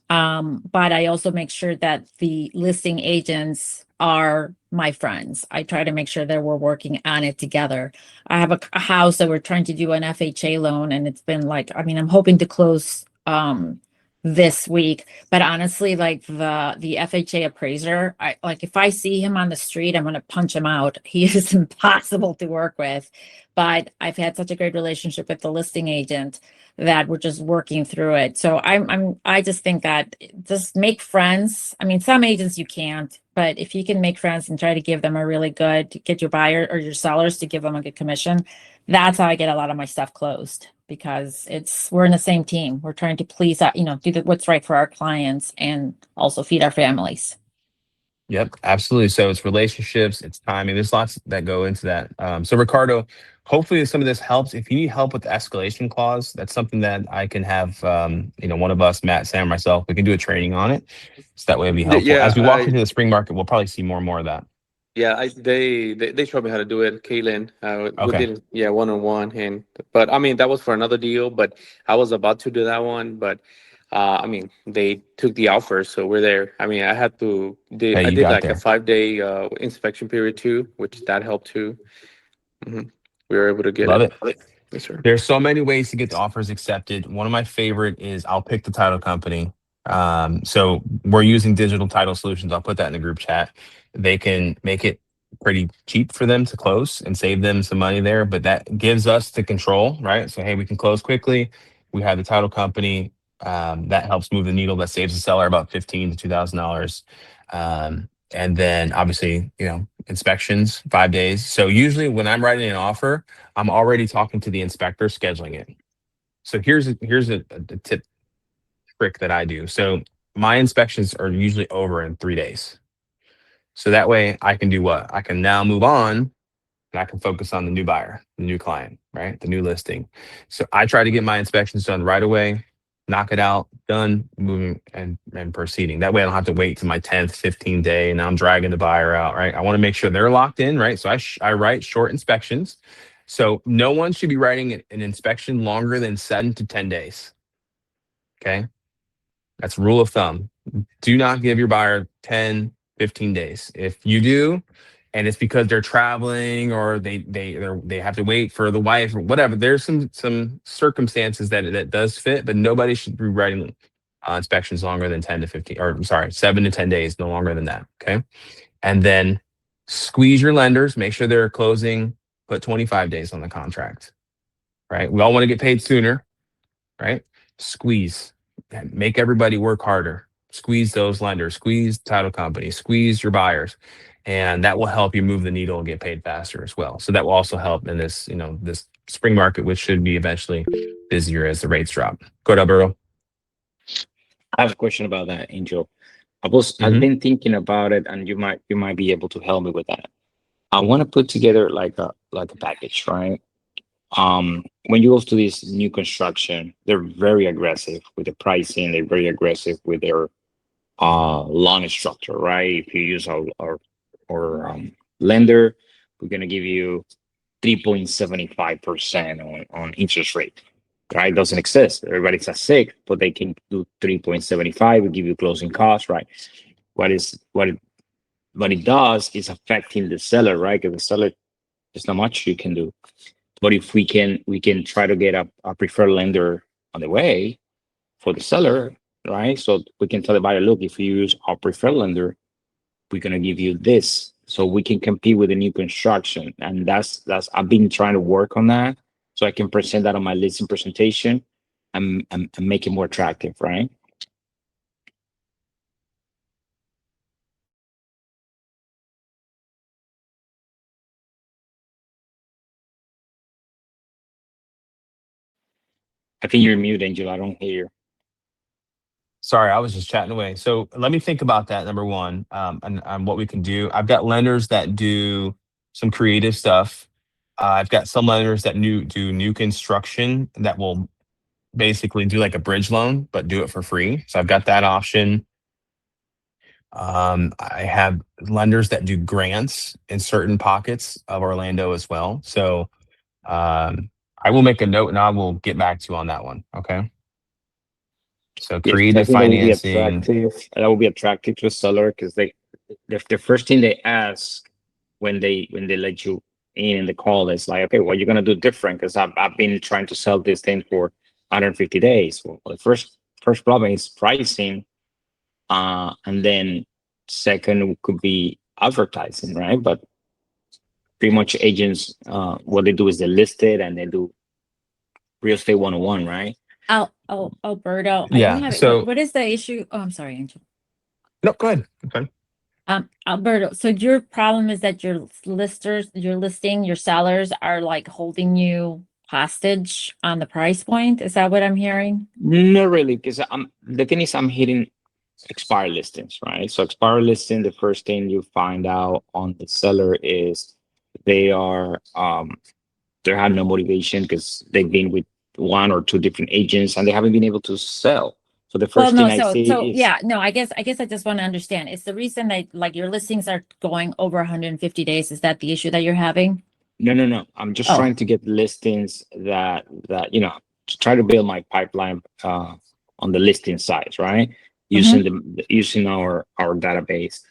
But I also make sure that the listing agents are my friends. I try to make sure that we're working on it together. I have a house that we're trying to do an FHA loan, and it's been like, I'm hoping to close this week. But honestly, like the FHA appraiser, I like if I see him on the street, I'm gonna punch him out. He is impossible to work with. But I've had such a great relationship with the listing agent that we're just working through it. So I just think that just make friends. I mean, some agents you can't, but if you can make friends and try to give them a really good, get your buyer or your sellers to give them a good commission, that's how I get a lot of my stuff closed, because we're in the same team. We're trying to please, do what's right for our clients and also feed our families. Yep, absolutely. So it's relationships, it's timing. There's lots that go into that. So Ricardo, hopefully some of this helps. If you need help with the escalation clause, that's something that I can have, one of us, Matt, Sam, myself, we can do a training on it. So that way it'll be helpful. Yeah, As we walk into the spring market, we'll probably see more and more of that. Yeah, they showed me how to do it, Caitlin. We Okay. did it, one-on-one, but I mean that was for another deal. But I was about to do that one, but I mean they took the offer, so we're there. I mean I had to. Hey, I you did got like a there. 5-day inspection period too, which that helped too. We were able to get Love it. it. Yes, sir. There's so many ways to get the offers accepted. One of my favorite is I'll pick the title company. So we're using Digital Title Solutions. I'll put that in the group chat. They can make it pretty cheap for them to close and save them some money there, but that gives us the control, right? So, hey, we can close quickly. We have the title company. That helps move the needle. That saves the seller about $1,500 to $2,000. And then obviously, inspections, 5 days. So usually when I'm writing an offer, I'm already talking to the inspector, scheduling it. So here's a tip trick that I do. So my inspections are usually over in 3 days. So that way I can do what? I can now move on and I can focus on the new buyer, the new client, right? The new listing. So I try to get my inspections done right away, knock it out, done, moving and proceeding. That way I don't have to wait to my 10th, 15th day and I'm dragging the buyer out, right? I want to make sure they're locked in, right? So I write short inspections. So no one should be writing an inspection longer than 7 to 10 days. Okay. That's rule of thumb. Do not give your buyer 10, 15 days. If you do, and it's because they're traveling or they have to wait for the wife or whatever, there's some circumstances that does fit, but nobody should be writing inspections longer than 10 to 15, or I'm sorry, 7 to 10 days, no longer than that. Okay. And then squeeze your lenders, make sure they're closing, put 25 days on the contract, right? We all want to get paid sooner, right? Squeeze, make everybody work harder. Squeeze those lenders, squeeze title companies, squeeze your buyers, and that will help you move the needle and get paid faster as well. So that will also help in this, this spring market, which should be eventually busier as the rates drop. Go ahead, Alberto. I have a question about that, Angel. I've been thinking about it, and you might be able to help me with that. I want to put together like a package, right? When you go to this new construction, they're very aggressive with the pricing. They're very aggressive with their loan structure, right? If you use our lender, we're gonna give you 3.75% on interest rate. Right? It doesn't exist. Everybody's at 6, but they can do 3.75. We give you closing costs, right? What it does is affecting the seller, right? Because the seller, there's not much you can do. But if we can try to get a preferred lender on the way for the seller, right? So we can tell the buyer, look, if you use our preferred lender, we're gonna give you this, so we can compete with the new construction. And that's I've been trying to work on that, so I can present that on my listing presentation and make it more attractive, right? I think you're mute, Angel. I don't hear you. Sorry, I was just chatting away. So let me think about that, number one, and what we can do. I've got lenders that do some creative stuff. I've got some lenders that do new construction that will basically do like a bridge loan, but do it for free. So I've got that option. I have lenders that do grants in certain pockets of Orlando as well. So I will make a note and I will get back to you on that one. Okay. So Yes, I creative think financing. that will be attractive to a seller, because the first thing they ask when they let you in the call is like, okay, what are you gonna do different? Because I've been trying to sell this thing for 150 days. Well, the first first problem is pricing, and then second could be advertising, right? But pretty much agents, what they do is they list it and they do real estate 101, right? Alberto, I Yeah, don't have it. so- What is the issue? Oh, I'm sorry, Angel. No, go ahead. Okay. Alberto, so your problem is that your sellers are like holding you hostage on the price point? Is that what I'm hearing? Not really, because the thing is I'm hitting expired listings, right? So expired listing, the first thing you find out on the seller is they are they have no motivation because they've been with one or two different agents and they haven't been able to sell. So the first thing I see is yeah, no, I guess I just want to understand. It's the reason that like your listings are going over 150 days. Is that the issue that you're having? no. I'm just Oh. trying to get listings that to try to build my pipeline on the listing side, right? Using our database.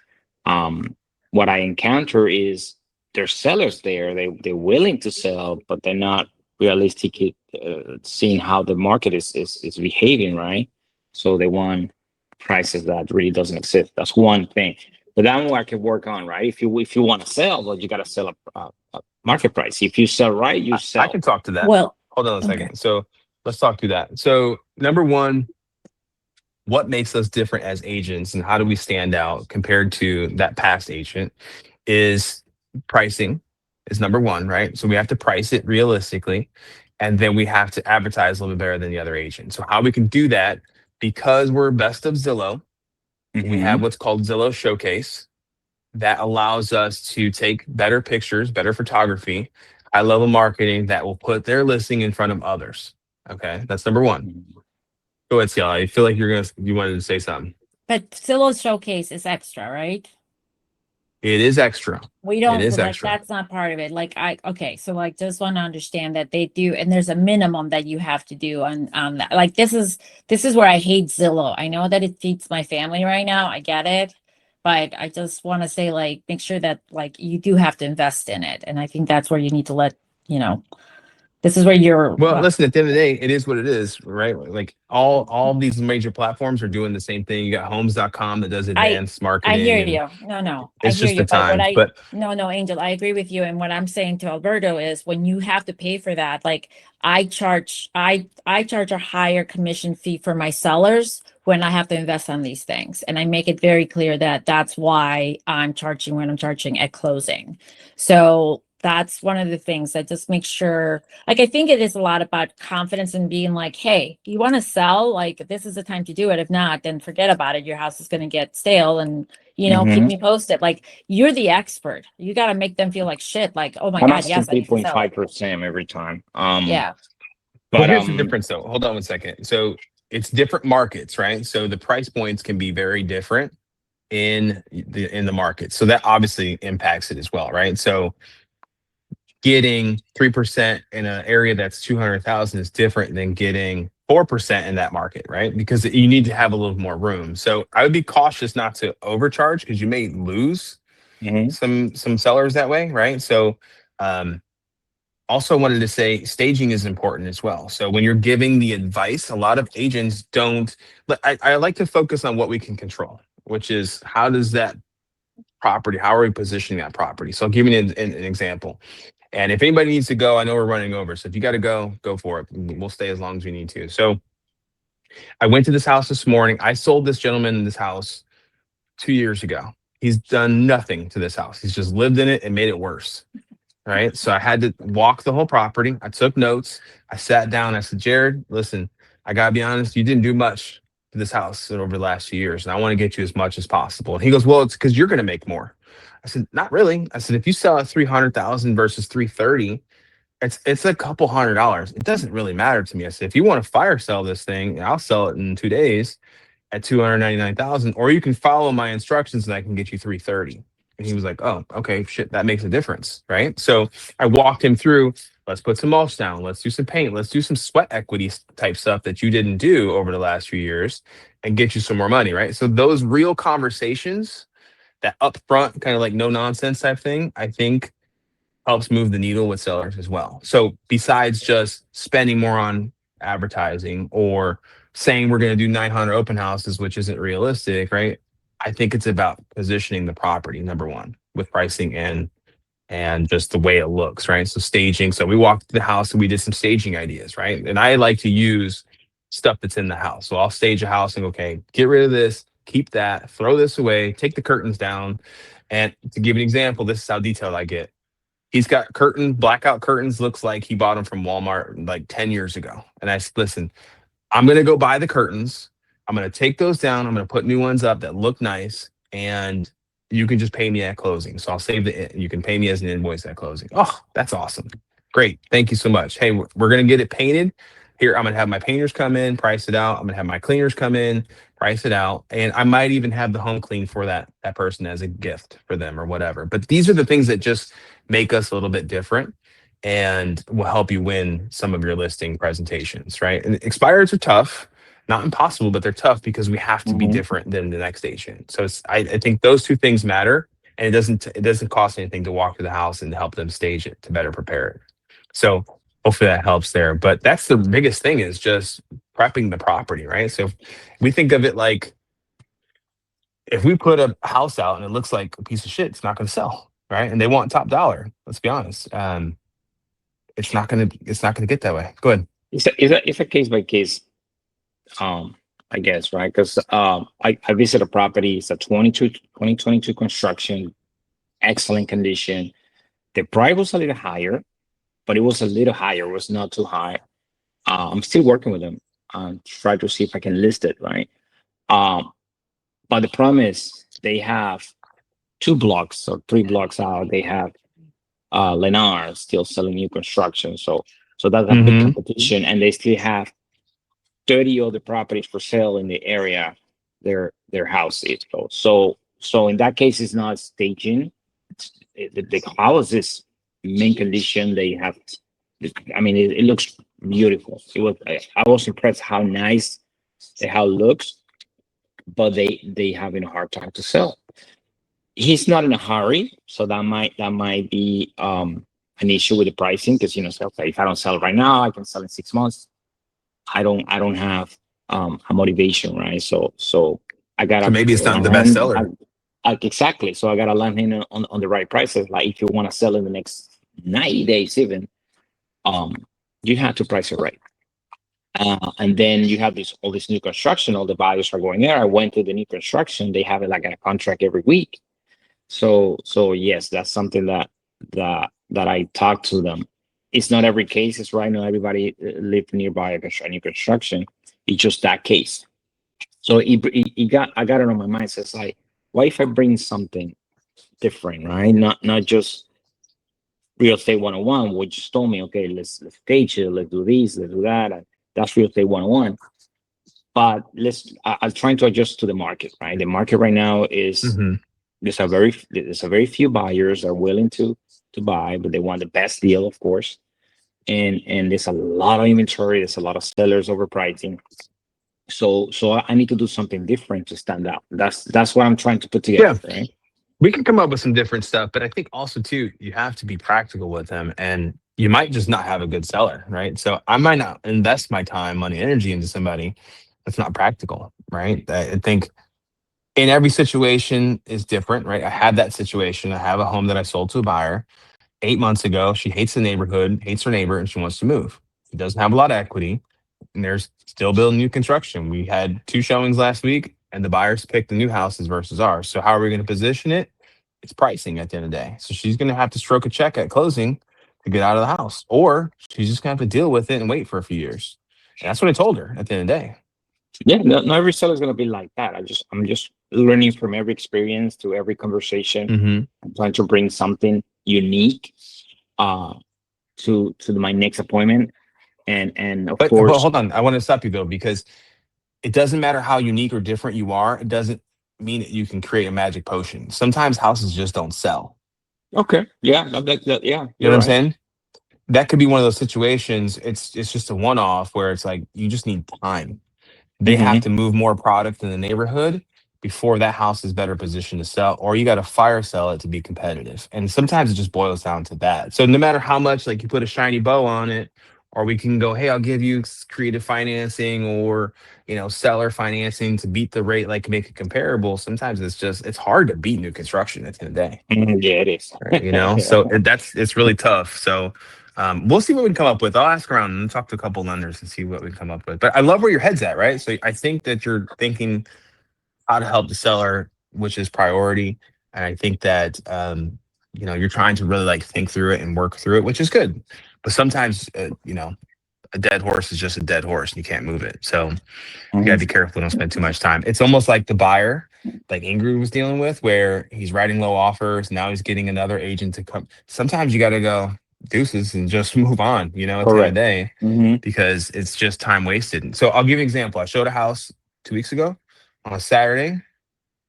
What I encounter is there's sellers there. They're willing to sell, but they're not realistic seeing how the market is behaving, right? So they want prices that really doesn't exist. That's one thing. But that one I can work on, right? If you want to sell, well, you got to sell a market price. If you sell right, you sell. I can talk to that. Well, Hold on a okay. second. So let's talk through that. So number one, what makes us different as agents and how do we stand out compared to that past agent is pricing is number one, right? So we have to price it realistically, and then we have to advertise a little bit better than the other agent. So how we can do that, because we're best of Zillow, we have what's called Zillow Showcase that allows us to take better pictures, better photography, high level marketing that will put their listing in front of others. Okay, that's number one. Go ahead, Ciela. I feel like you wanted to say something. But Zillow Showcase is extra, right? It is extra. We don't, It is so extra. that's not part of it. So like, just want to understand that they do, and there's a minimum that you have to do on that. Like, this is where I hate Zillow. I know that it feeds my family right now. I get it. But I just want to say, like, make sure that like you do have to invest in it. And I think that's where you need to this is where you're. Well, listen, at the end of the day, it is what it is, right? Like all of these major platforms are doing the same thing. You got homes.com that does advanced marketing. I hear and you. No, It's I hear just you. the time. But No, Angel, I agree with you. And what I'm saying to Alberto is when you have to pay for that, like I charge a higher commission fee for my sellers when I have to invest on these things. And I make it very clear that that's why I'm charging when I'm charging at closing. So that's one of the things that just makes sure, like, I think it is a lot about confidence and being like, hey, you want to sell, like, this is the time to do it. If not, then forget about it. Your house is going to get stale and, keep me posted. Like, you're the expert. You got to make them feel like shit. Like, oh my I'm God, asking yes, I need to sell it. 3.5% every time. Yeah. Well, But here's the difference though. Hold on one second. So it's different markets, right? So the price points can be very different in the market. So that obviously impacts it as well, right? So getting 3% in an area that's 200,000 is different than getting 4% in that market, right? Because you need to have a little more room. So I would be cautious not to overcharge because you may lose some sellers that way, right? So also wanted to say staging is important as well. So when you're giving the advice, a lot of agents don't, but I like to focus on what we can control, which is how does that property, how are we positioning that property? So I'll give you an example. And if anybody needs to go, I know we're running over. So if you got to go for it. We'll stay as long as we need to. So I went to this house this morning. I sold this gentleman this house 2 years ago. He's done nothing to this house. He's just lived in it and made it worse. Right. So I had to walk the whole property. I took notes. I sat down. I said, Jared, listen, I got to be honest. You didn't do much to this house over the last few years. And I want to get you as much as possible. And he goes, well, it's because you're going to make more. I said, not really. I said, if you sell at 300,000 versus 330, it's a couple $100. It doesn't really matter to me. I said, if you want to fire sell this thing, I'll sell it in 2 days at 299,000, or you can follow my instructions and I can get you 330. And he was like, oh, okay, shit, that makes a difference, right? So I walked him through, let's put some mulch down, let's do some paint, let's do some sweat equity type stuff that you didn't do over the last few years and get you some more money, right? So those real conversations, that upfront kind of like no nonsense type thing, I think helps move the needle with sellers as well. So besides just spending more on advertising or saying we're going to do 900 open houses, which isn't realistic, right? I think it's about positioning the property, number one, with pricing and just the way it looks, right? So staging. So we walked to the house and we did some staging ideas, right? And I like to use stuff that's in the house. So I'll stage a house and go, okay, get rid of this, keep that, throw this away, take the curtains down. And to give an example, this is how detailed I get. He's got blackout curtains, looks like he bought them from Walmart like 10 years ago. And I said, listen, I'm going to go buy the curtains. I'm going to take those down. I'm going to put new ones up that look nice. And you can just pay me at closing. So I'll save you can pay me as an invoice at closing. Oh, that's awesome. Great. Thank you so much. Hey, we're going to get it painted. Here, I'm going to have my painters come in, price it out. I'm going to have my cleaners come in, price it out. And I might even have the home clean for that person as a gift for them or whatever. But these are the things that just make us a little bit different and will help you win some of your listing presentations, right? And expireds are tough. Not impossible, but they're tough because we have to be different than the next agent. So I think those two things matter, and it doesn't cost anything to walk to the house and help them stage it to better prepare it. So hopefully that helps there. But that's the biggest thing, is just prepping the property, right? So if we think of it like, if we put a house out and it looks like a piece of shit, it's not going to sell, right? And they want top dollar. Let's be honest. It's not going to get that way. Go ahead. It's a case by case. I guess, right? Because I visited a property. It's a 2022 construction, excellent condition. The price was a little higher, but it was a little higher. It was not too high. I'm still working with them. Try to see if I can list it, right? But the problem is they have 2 blocks or 3 blocks out. They have Lennar still selling new construction. So that's a big competition, and they still have 30 other properties for sale in the area their house is. So in that case, it's not staging. The house is mint condition. They have, I mean, it looks beautiful. I was impressed how nice the house looks, but they having a hard time to sell. He's not in a hurry, so that might be an issue with the pricing, because okay, if I don't sell right now, I can sell in 6 months. I don't have a motivation, right? So I got. So maybe it's not the best seller. Exactly. So I got to land in on the right prices. Like if you want to sell in the next 90 days, even, you have to price it right. And then you have all this new construction. All the buyers are going there. I went to the new construction. They have it like a contract every week. So yes, that's something that I talk to them. It's not every case. It's right now everybody live nearby a new construction. It's just that case. So I got it on my mind. So it's like, what if I bring something different, right? Not just real estate 101, which just told me, okay, let's stage it, let's do this, let's do that. And that's real estate 101. But I'm trying to adjust to the market, right? The market right now is there's a very few buyers that are willing to buy, but they want the best deal, of course. And there's a lot of inventory. There's a lot of sellers overpricing. So I need to do something different to stand out. That's what I'm trying to put together. Yeah. Right? We can come up with some different stuff, but I think also too, you have to be practical with them, and you might just not have a good seller, right? So I might not invest my time, money, energy into somebody that's not practical, right? I think in every situation is different, right? I had that situation. I have a home that I sold to a buyer 8 months ago. She hates the neighborhood, hates her neighbor, and she wants to move. She doesn't have a lot of equity, and there's still building new construction. We had 2 showings last week, and the buyers picked the new houses versus ours. So how are we going to position it? It's pricing at the end of the day. So she's going to have to stroke a check at closing to get out of the house, or she's just going to have to deal with it and wait for a few years. And that's what I told her at the end of the day. Yeah, not every seller is going to be like that. I'm just learning from every experience to every conversation. I'm trying to bring something unique to my next appointment. And of course, but hold on, I want to stop you though, because it doesn't matter how unique or different you are. It doesn't mean that you can create a magic potion. Sometimes houses just don't sell. Okay. Yeah. Yeah. You know what I'm saying? That could be one of those situations. It's just a one-off where it's like, you just need time. They have to move more product in the neighborhood before that house is better positioned to sell, or you got to fire sell it to be competitive. And sometimes it just boils down to that. So no matter how much like you put a shiny bow on it, or we can go, hey, I'll give you creative financing or, seller financing to beat the rate, like make it comparable. Sometimes it's hard to beat new construction at the end of the day. Yeah, it is. Right, so it's really tough. So we'll see what we can come up with. I'll ask around and talk to a couple lenders and see what we come up with. But I love where your head's at, right? So I think that you're thinking how to help the seller, which is priority. And I think that you're trying to really like think through it and work through it, which is good. But sometimes a dead horse is just a dead horse and you can't move it. So you gotta be careful, don't spend too much time. It's almost like the buyer, like Ingrid was dealing with, where he's writing low offers. Now he's getting another agent to come. Sometimes you gotta go deuces and just move on, at the end of the day, because it's just time wasted. So I'll give you an example. I showed a house 2 weeks ago on a Saturday.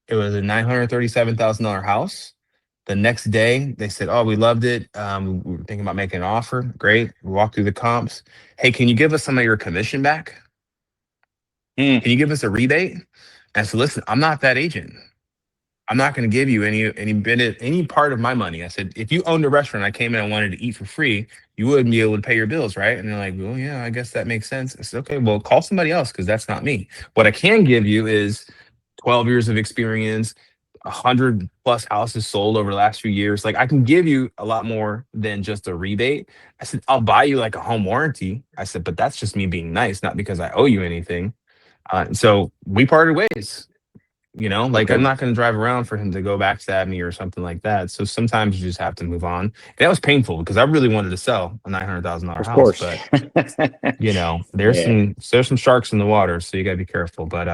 It was a $937,000 house. The next day, they said, "Oh, we loved it. We were thinking about making an offer. Great." We walked through the comps. Hey, can you give us some of your commission back? Can you give us a rebate? And so, listen, I'm not that agent. I'm not going to give you any part of my money. I said, if you owned a restaurant, I came in and wanted to eat for free, you wouldn't be able to pay your bills, right? And they're like, well, yeah, I guess that makes sense. I said, okay, well, call somebody else because that's not me. What I can give you is 12 years of experience, 100+ houses sold over the last few years. Like I can give you a lot more than just a rebate. I said, I'll buy you like a home warranty. I said, but that's just me being nice, not because I owe you anything. So we parted ways, like I'm not going to drive around for him to go backstab me or something like that. So sometimes you just have to move on. And that was painful because I really wanted to sell a $900,000 house, course. but there's some sharks in the water, so you got to be careful. But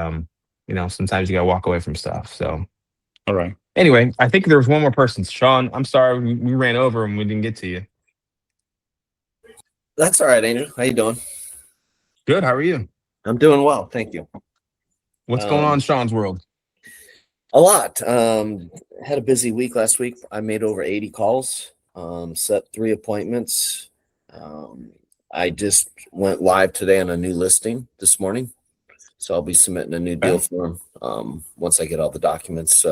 sometimes you got to walk away from stuff. So, all right. Anyway, I think there was one more person. Sean, I'm sorry we ran over and we didn't get to you. That's all right, Angel. How you doing? Good. How are you? I'm doing well, thank you. What's going on in Sean's world? A lot. Had a busy week last week. I made over 80 calls, set 3 appointments. I just went live today on a new listing this morning. So I'll be submitting a new deal form once I get all the documents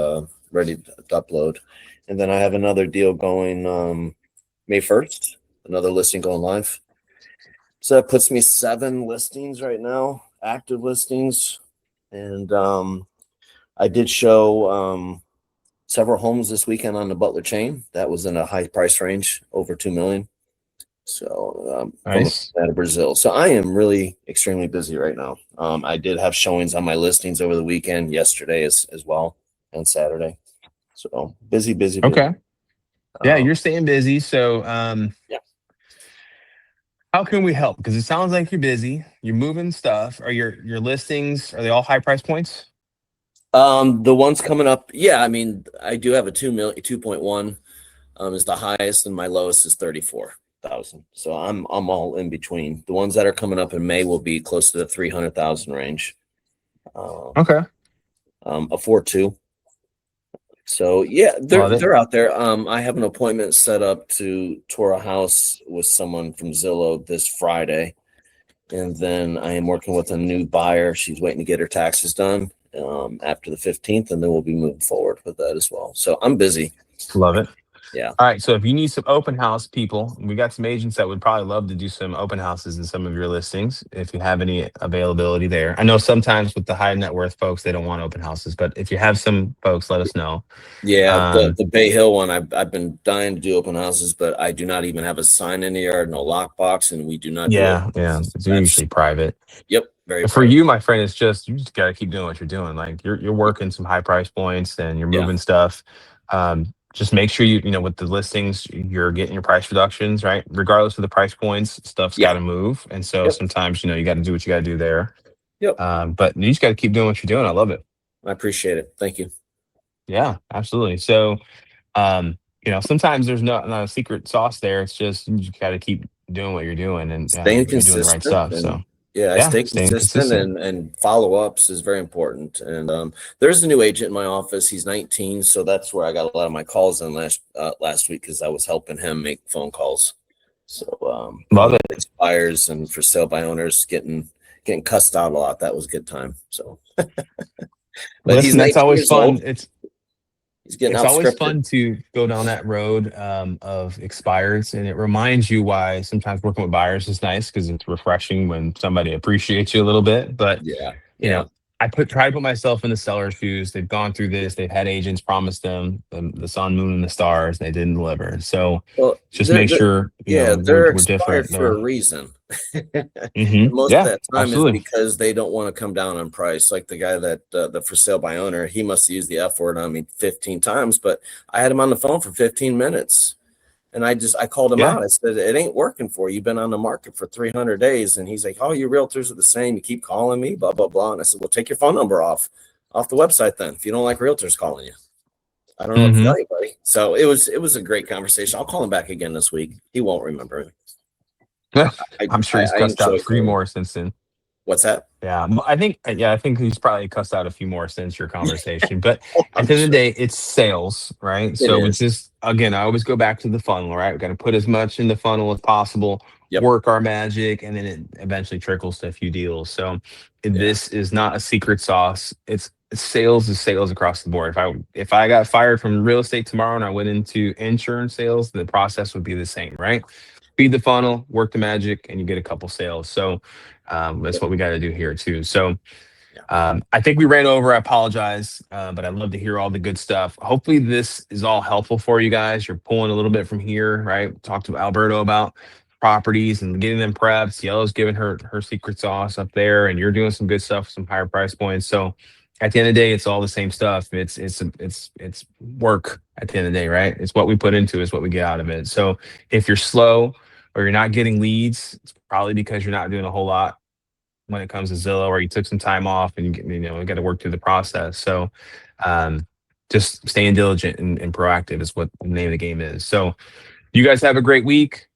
ready to upload. And then I have another deal going May 1st, another listing going live. So that puts me 7 listings right now, active listings. And I did show several homes this weekend on the Butler chain. That was in a high price range, over $2 million. So nice. Out of Brazil. So I am really extremely busy right now. I did have showings on my listings over the weekend, yesterday as well, and Saturday. So busy. Okay. Yeah, you're staying busy. So yeah. How can we help? Because it sounds like you're busy. You're moving stuff. Are your listings, are they all high price points? The ones coming up, yeah. I mean, I do have a 2.1 is the highest, and my lowest is 34,000. So I'm all in between. The ones that are coming up in May will be close to the 300,000 range. Okay. A 4.2. So yeah, they're out there. I have an appointment set up to tour a house with someone from Zillow this Friday, and then I am working with a new buyer. She's waiting to get her taxes done after the 15th, and then we'll be moving forward with that as well. So I'm busy. Love it. Yeah. All right. So if you need some open house people, we got some agents that would probably love to do some open houses in some of your listings if you have any availability there. I know sometimes with the high net worth folks, they don't want open houses, but if you have some folks, let us know. Yeah. The Bay Hill one, I've been dying to do open houses, but I do not even have a sign in the yard, no lockbox, and we do not. Yeah. It's usually private. Yep. Very for you, my friend, it's just, you just got to keep doing what you're doing. Like you're working some high price points and you're moving stuff. Just make sure you with the listings, you're getting your price reductions, right? Regardless of the price points, stuff's got to move. And so sometimes, you got to do what you got to do there. Yep. But you just got to keep doing what you're doing. I love it. I appreciate it. Thank you. Yeah, absolutely. So, sometimes there's not a secret sauce there. It's just, you just got to keep doing what you're doing and staying doing consistent. the right stuff. So. Yeah, I stay consistent and follow-ups is very important. And there's a new agent in my office. He's 19, so that's where I got a lot of my calls in last week because I was helping him make phone calls. So love it. Expires and for sale by owners getting cussed out a lot. That was a good time. So, but listen, that's always fun. He's getting It's always outscripted. fun to go down that road of expireds, and it reminds you why sometimes working with buyers is nice because it's refreshing when somebody appreciates you a little bit. But Yeah. you know, I try to put myself in the seller's shoes. They've gone through this. They've had agents promise them the sun, moon, and the stars. And they didn't deliver. So Well, just make sure they're we're expired different for there. a reason. Mhm. Most Yeah, of that time absolutely. is because they don't want to come down on price. Like the guy that the for sale by owner, he must have used the F word on me 15 times, but I had him on the phone for 15 minutes. And I called him Yeah. out. I said, it ain't working for you. You've been on the market for 300 days. And he's like, oh, your realtors are the same. You keep calling me, blah, blah, blah. And I said, well, take your phone number off the website then. If you don't like realtors calling you, I don't know what to tell you, buddy. So it was a great conversation. I'll call him back again this week. He won't remember me. I'm sure he's I cussed out enjoy a few calling. more since then. What's that? Yeah, I think he's probably cussed out a few more since your conversation. But I'm at the end of sure. the day, it's sales, right? It So is. it's just, again, I always go back to the funnel, right? We got to put as much in the funnel as possible, Yep. work our magic, and then it eventually trickles to a few deals. So this is not a secret sauce. It's sales is sales across the board. If I got fired from real estate tomorrow and I went into insurance sales, the process would be the same, right? Feed the funnel, work the magic, and you get a couple sales. So that's what we got to do here too. So I think we ran over. I apologize, but I'd love to hear all the good stuff. Hopefully this is all helpful for you guys. You're pulling a little bit from here, right? Talk to Alberto about properties and getting them prepped. Yellow's giving her secret sauce up there, and you're doing some good stuff, some higher price points. So at the end of the day, it's all the same stuff. It's work at the end of the day, right? It's what we put into is what we get out of it. So if you're slow or you're not getting leads, it's probably because you're not doing a whole lot when it comes to Zillow, or you took some time off and you got to work through the process. So just staying diligent and proactive is what the name of the game is. So you guys have a great week.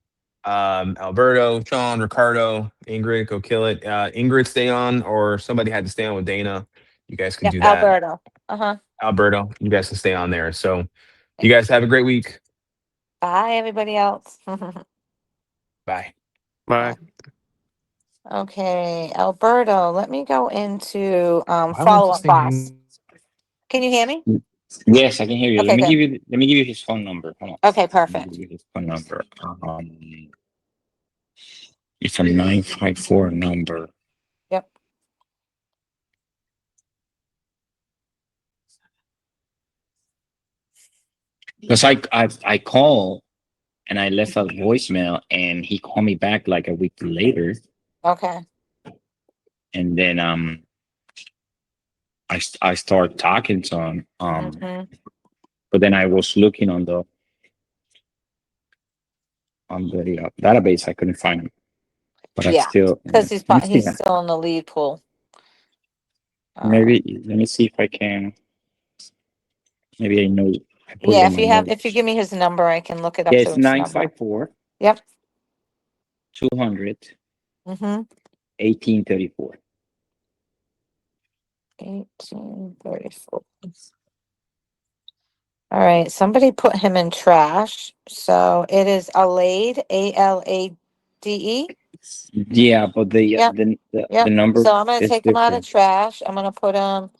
Alberto, Sean, Ricardo, Ingrid, go kill it. Ingrid, stay on, or somebody had to stay on with Dana. You guys can Yeah, do that. Alberto. Uh-huh. Alberto, you guys can stay on there. So you guys have a great week. Bye, everybody else. Bye. Bye. Okay, Alberto, let me go into Why won't follow-up this thing boss. hang? Can you hear me? Yes, I can hear you. Okay, good. Let me give you his phone number. Hold on. Okay, Let me perfect. give you his phone number. It's a 954 number. Yep. Because I call and I left a voicemail and he called me back like a week later, Okay. and then I started talking to him, Mhm. but then I was looking on the database. I couldn't find him, but I Yeah, still because let me see. he's still in the lead pool. Maybe let me see if I can. Maybe I know. I put it Yeah, on my if you notes. give me his number, I can look it up Yeah, through it's his number. 954 Yep. 200 Mm-hmm. 1834. 1834. All right, somebody put him in trash. So it is Alade, Alade. Yeah, but Yep. the Yep. number So I'm gonna is take him out of different. trash. I'm gonna put him.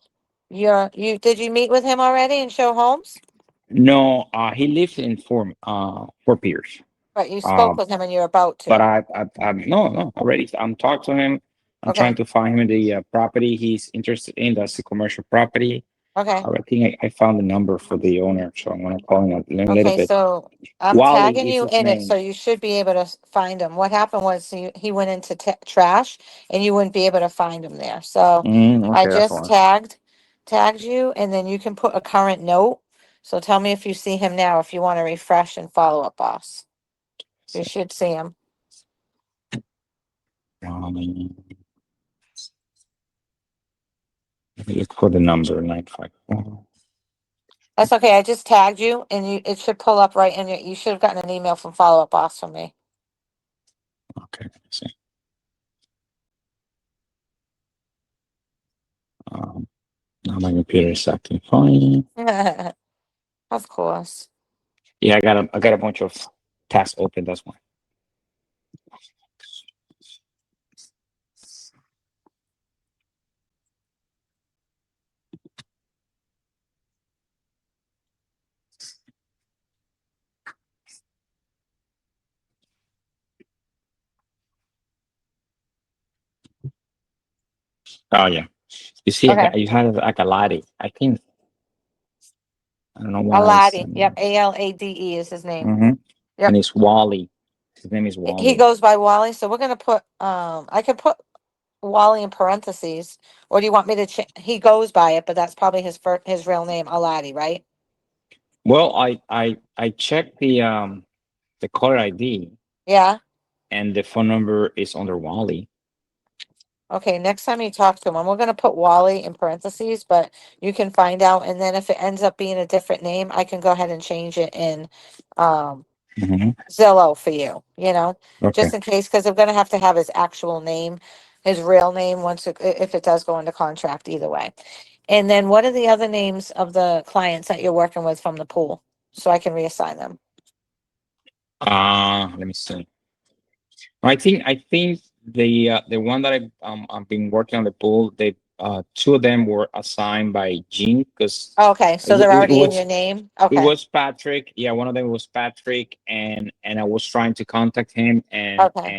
Did you meet with him already in Show Homes? No, he lives in Fort Pierce. Right, you spoke Um, with him and you're about but to. no, already. I'm talking to him. I'm Okay. trying to find him the property he's interested in. That's the commercial property. Okay. I think I found the number for the owner, so I'm gonna call him in a little Okay, bit. so I'm Wally tagging is you his in it, so name. you should be able to find him. What happened was he went into trash and you wouldn't be able to find him there. So I Okay, that's just why. tagged you, and then you can put a current note. So tell me if you see him now, if you want to refresh and follow up, boss. You should see him. Look for the number 954. That's okay. I just tagged you, and it should pull up right in your. You should have gotten an email from follow up, boss, from me. Okay, let's see. Now my computer is acting funny. Of course. Yeah, I got a bunch of tasks open. That's why. Oh yeah. You see, Okay. you had like a latte. I think I don't know why. Aladi. Yep. Alade is his name. Mm-hmm. Yep. And it's Wally. His name is He Wally. goes by Wally. So we're gonna put I could put Wally in parentheses, or do you want me to he goes by it, but that's probably his real name, Aladi, right? Well, I checked the caller ID Yeah. and the phone number is under Wally. Okay, next time you talk to him, we're gonna put Wally in parentheses, but you can find out, and then if it ends up being a different name, I can go ahead and change it in Mm-hmm. Zillow for you, Okay. just in case, because I'm gonna have to have his actual name, his real name, if it does go into contract either way. And then what are the other names of the clients that you're working with from the pool? So I can reassign them. Let me see. I think the one that I've been working on the pool, they two of them were assigned by Gene because Okay, so they're it already in was your name? it Okay, was Patrick. Yeah, one of them was Patrick, and I was trying to contact him, and okay,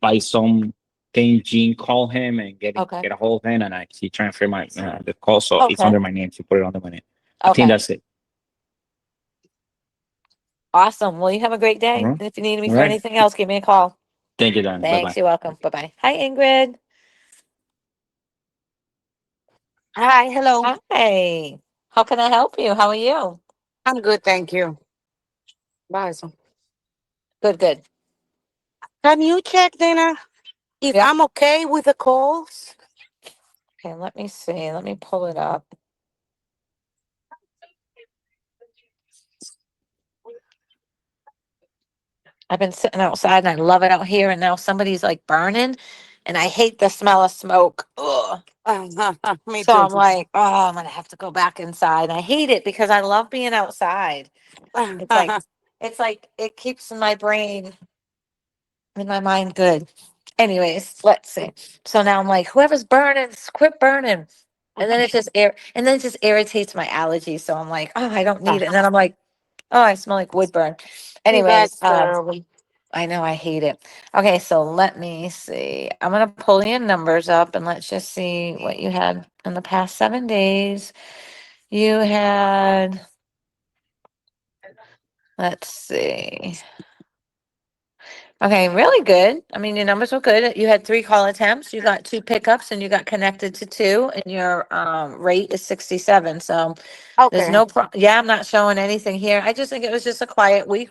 by some thing, Gene called him and get okay, a hold of him, and he transferred my the call, so it's okay, under my name. She put it under my name. I think okay. that's it. Awesome. Well, you have a great day. All And if you need me all for right. anything else, give me a call. Thank you, Dan. Bye Thanks. bye. You're welcome. Bye-bye. Hi, Ingrid. Hi, hello. Hi. How can I help you? How are you? I'm good, thank you. Bye. Good, good. Can you check, Dana, if Yep. I'm okay with the calls? Okay, let me see. Let me pull it up. I've been sitting outside and I love it out here, and now somebody's like burning, and I hate the smell of smoke. Ugh. Me So too. I'm like, oh, I'm gonna have to go back inside. I hate it because I love being outside. It's like it keeps my brain and my mind good. Anyways, let's see. So now I'm like, whoever's burning, quit burning. And then and then it just irritates my allergies. So I'm like, oh, I don't need it. And then I'm like, oh, I smell like wood burn. Anyways, That's terrible. I know I hate it. Okay, so let me see. I'm gonna pull your numbers up and let's just see what you had in the past 7 days. You had, let's see. Okay, really good. I mean, your numbers were good. You had 3 call attempts, you got 2 pickups, and you got connected to 2, and your rate is 67. So there's Okay. no yeah, I'm not showing anything here. I just think it was just a quiet week,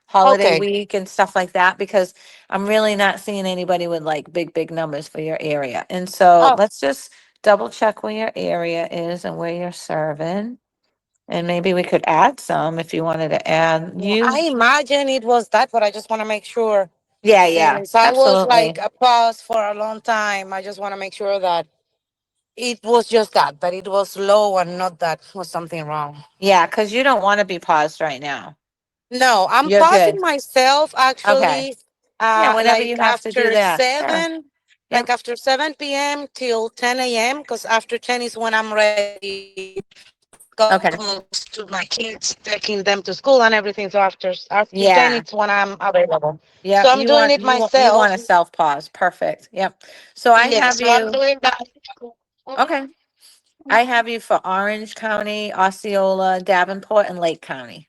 holiday Okay. week and stuff like that, because I'm really not seeing anybody with like big numbers for your area. And so Oh, let's just double check where your area is and where you're serving. And maybe we could add some if you wanted to add I imagine it was that, but I just want to make sure. Yeah, Since I was like absolutely. a pause for a long time, I just want to make sure that it was just that it was low and not that was something wrong. Yeah, because you don't want to be paused right now. No, I'm You're good. pausing myself Okay. actually. Yeah, whenever you Like have to do after that. Sure. like Yep. after 7 p.m. till 10 a.m. Because after 10 is when I'm ready to go Okay. home to my kids, taking them to school and everything. So after 10, Yeah. it's when I'm available. Yeah. So I'm doing it You myself. want a self pause. Perfect. Yep. So I Yes, have so I'm you. doing that. Okay. I have you for Orange County, Osceola, Davenport, and Lake County.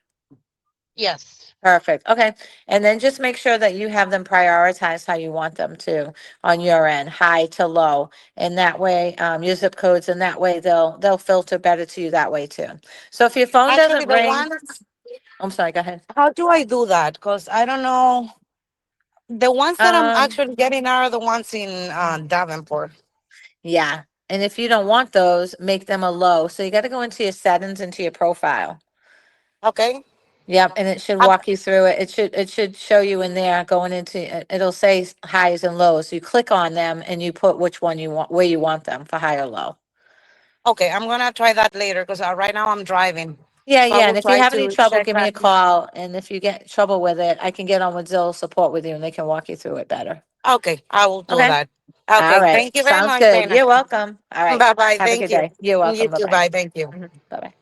Yes. Perfect. Okay. And then just make sure that you have them prioritized how you want them to on your end, high to low. And that way, your zip codes, and that way they'll filter better to you that way too. So if your phone Actually, doesn't the ring, ones, I'm sorry, go ahead. how do I do that? Because I don't know. The ones that I'm Um, actually getting are the ones in Davenport. yeah. And if you don't want those, make them a low. So you got to go into your settings, into your profile. Okay. Yep, and it should Um, walk you through it. It should show you in there going into it'll say highs and lows. So you click on them and you put which one you want, where you want them for high or low. okay, I'm gonna try that later because right now I'm driving. Yeah, So I yeah. And will if you try have any to trouble, check give me a that. call. And if you get trouble with it, I can get on with Zillow support with you and they can walk you through it better. Okay, I will do Okay. that. All Okay, right. thank you very Sounds much, good. Dana. You're welcome. All right. Bye bye. Have a Thank good you. day. You're You welcome. too. Bye-bye. Bye. Thank you. Bye bye.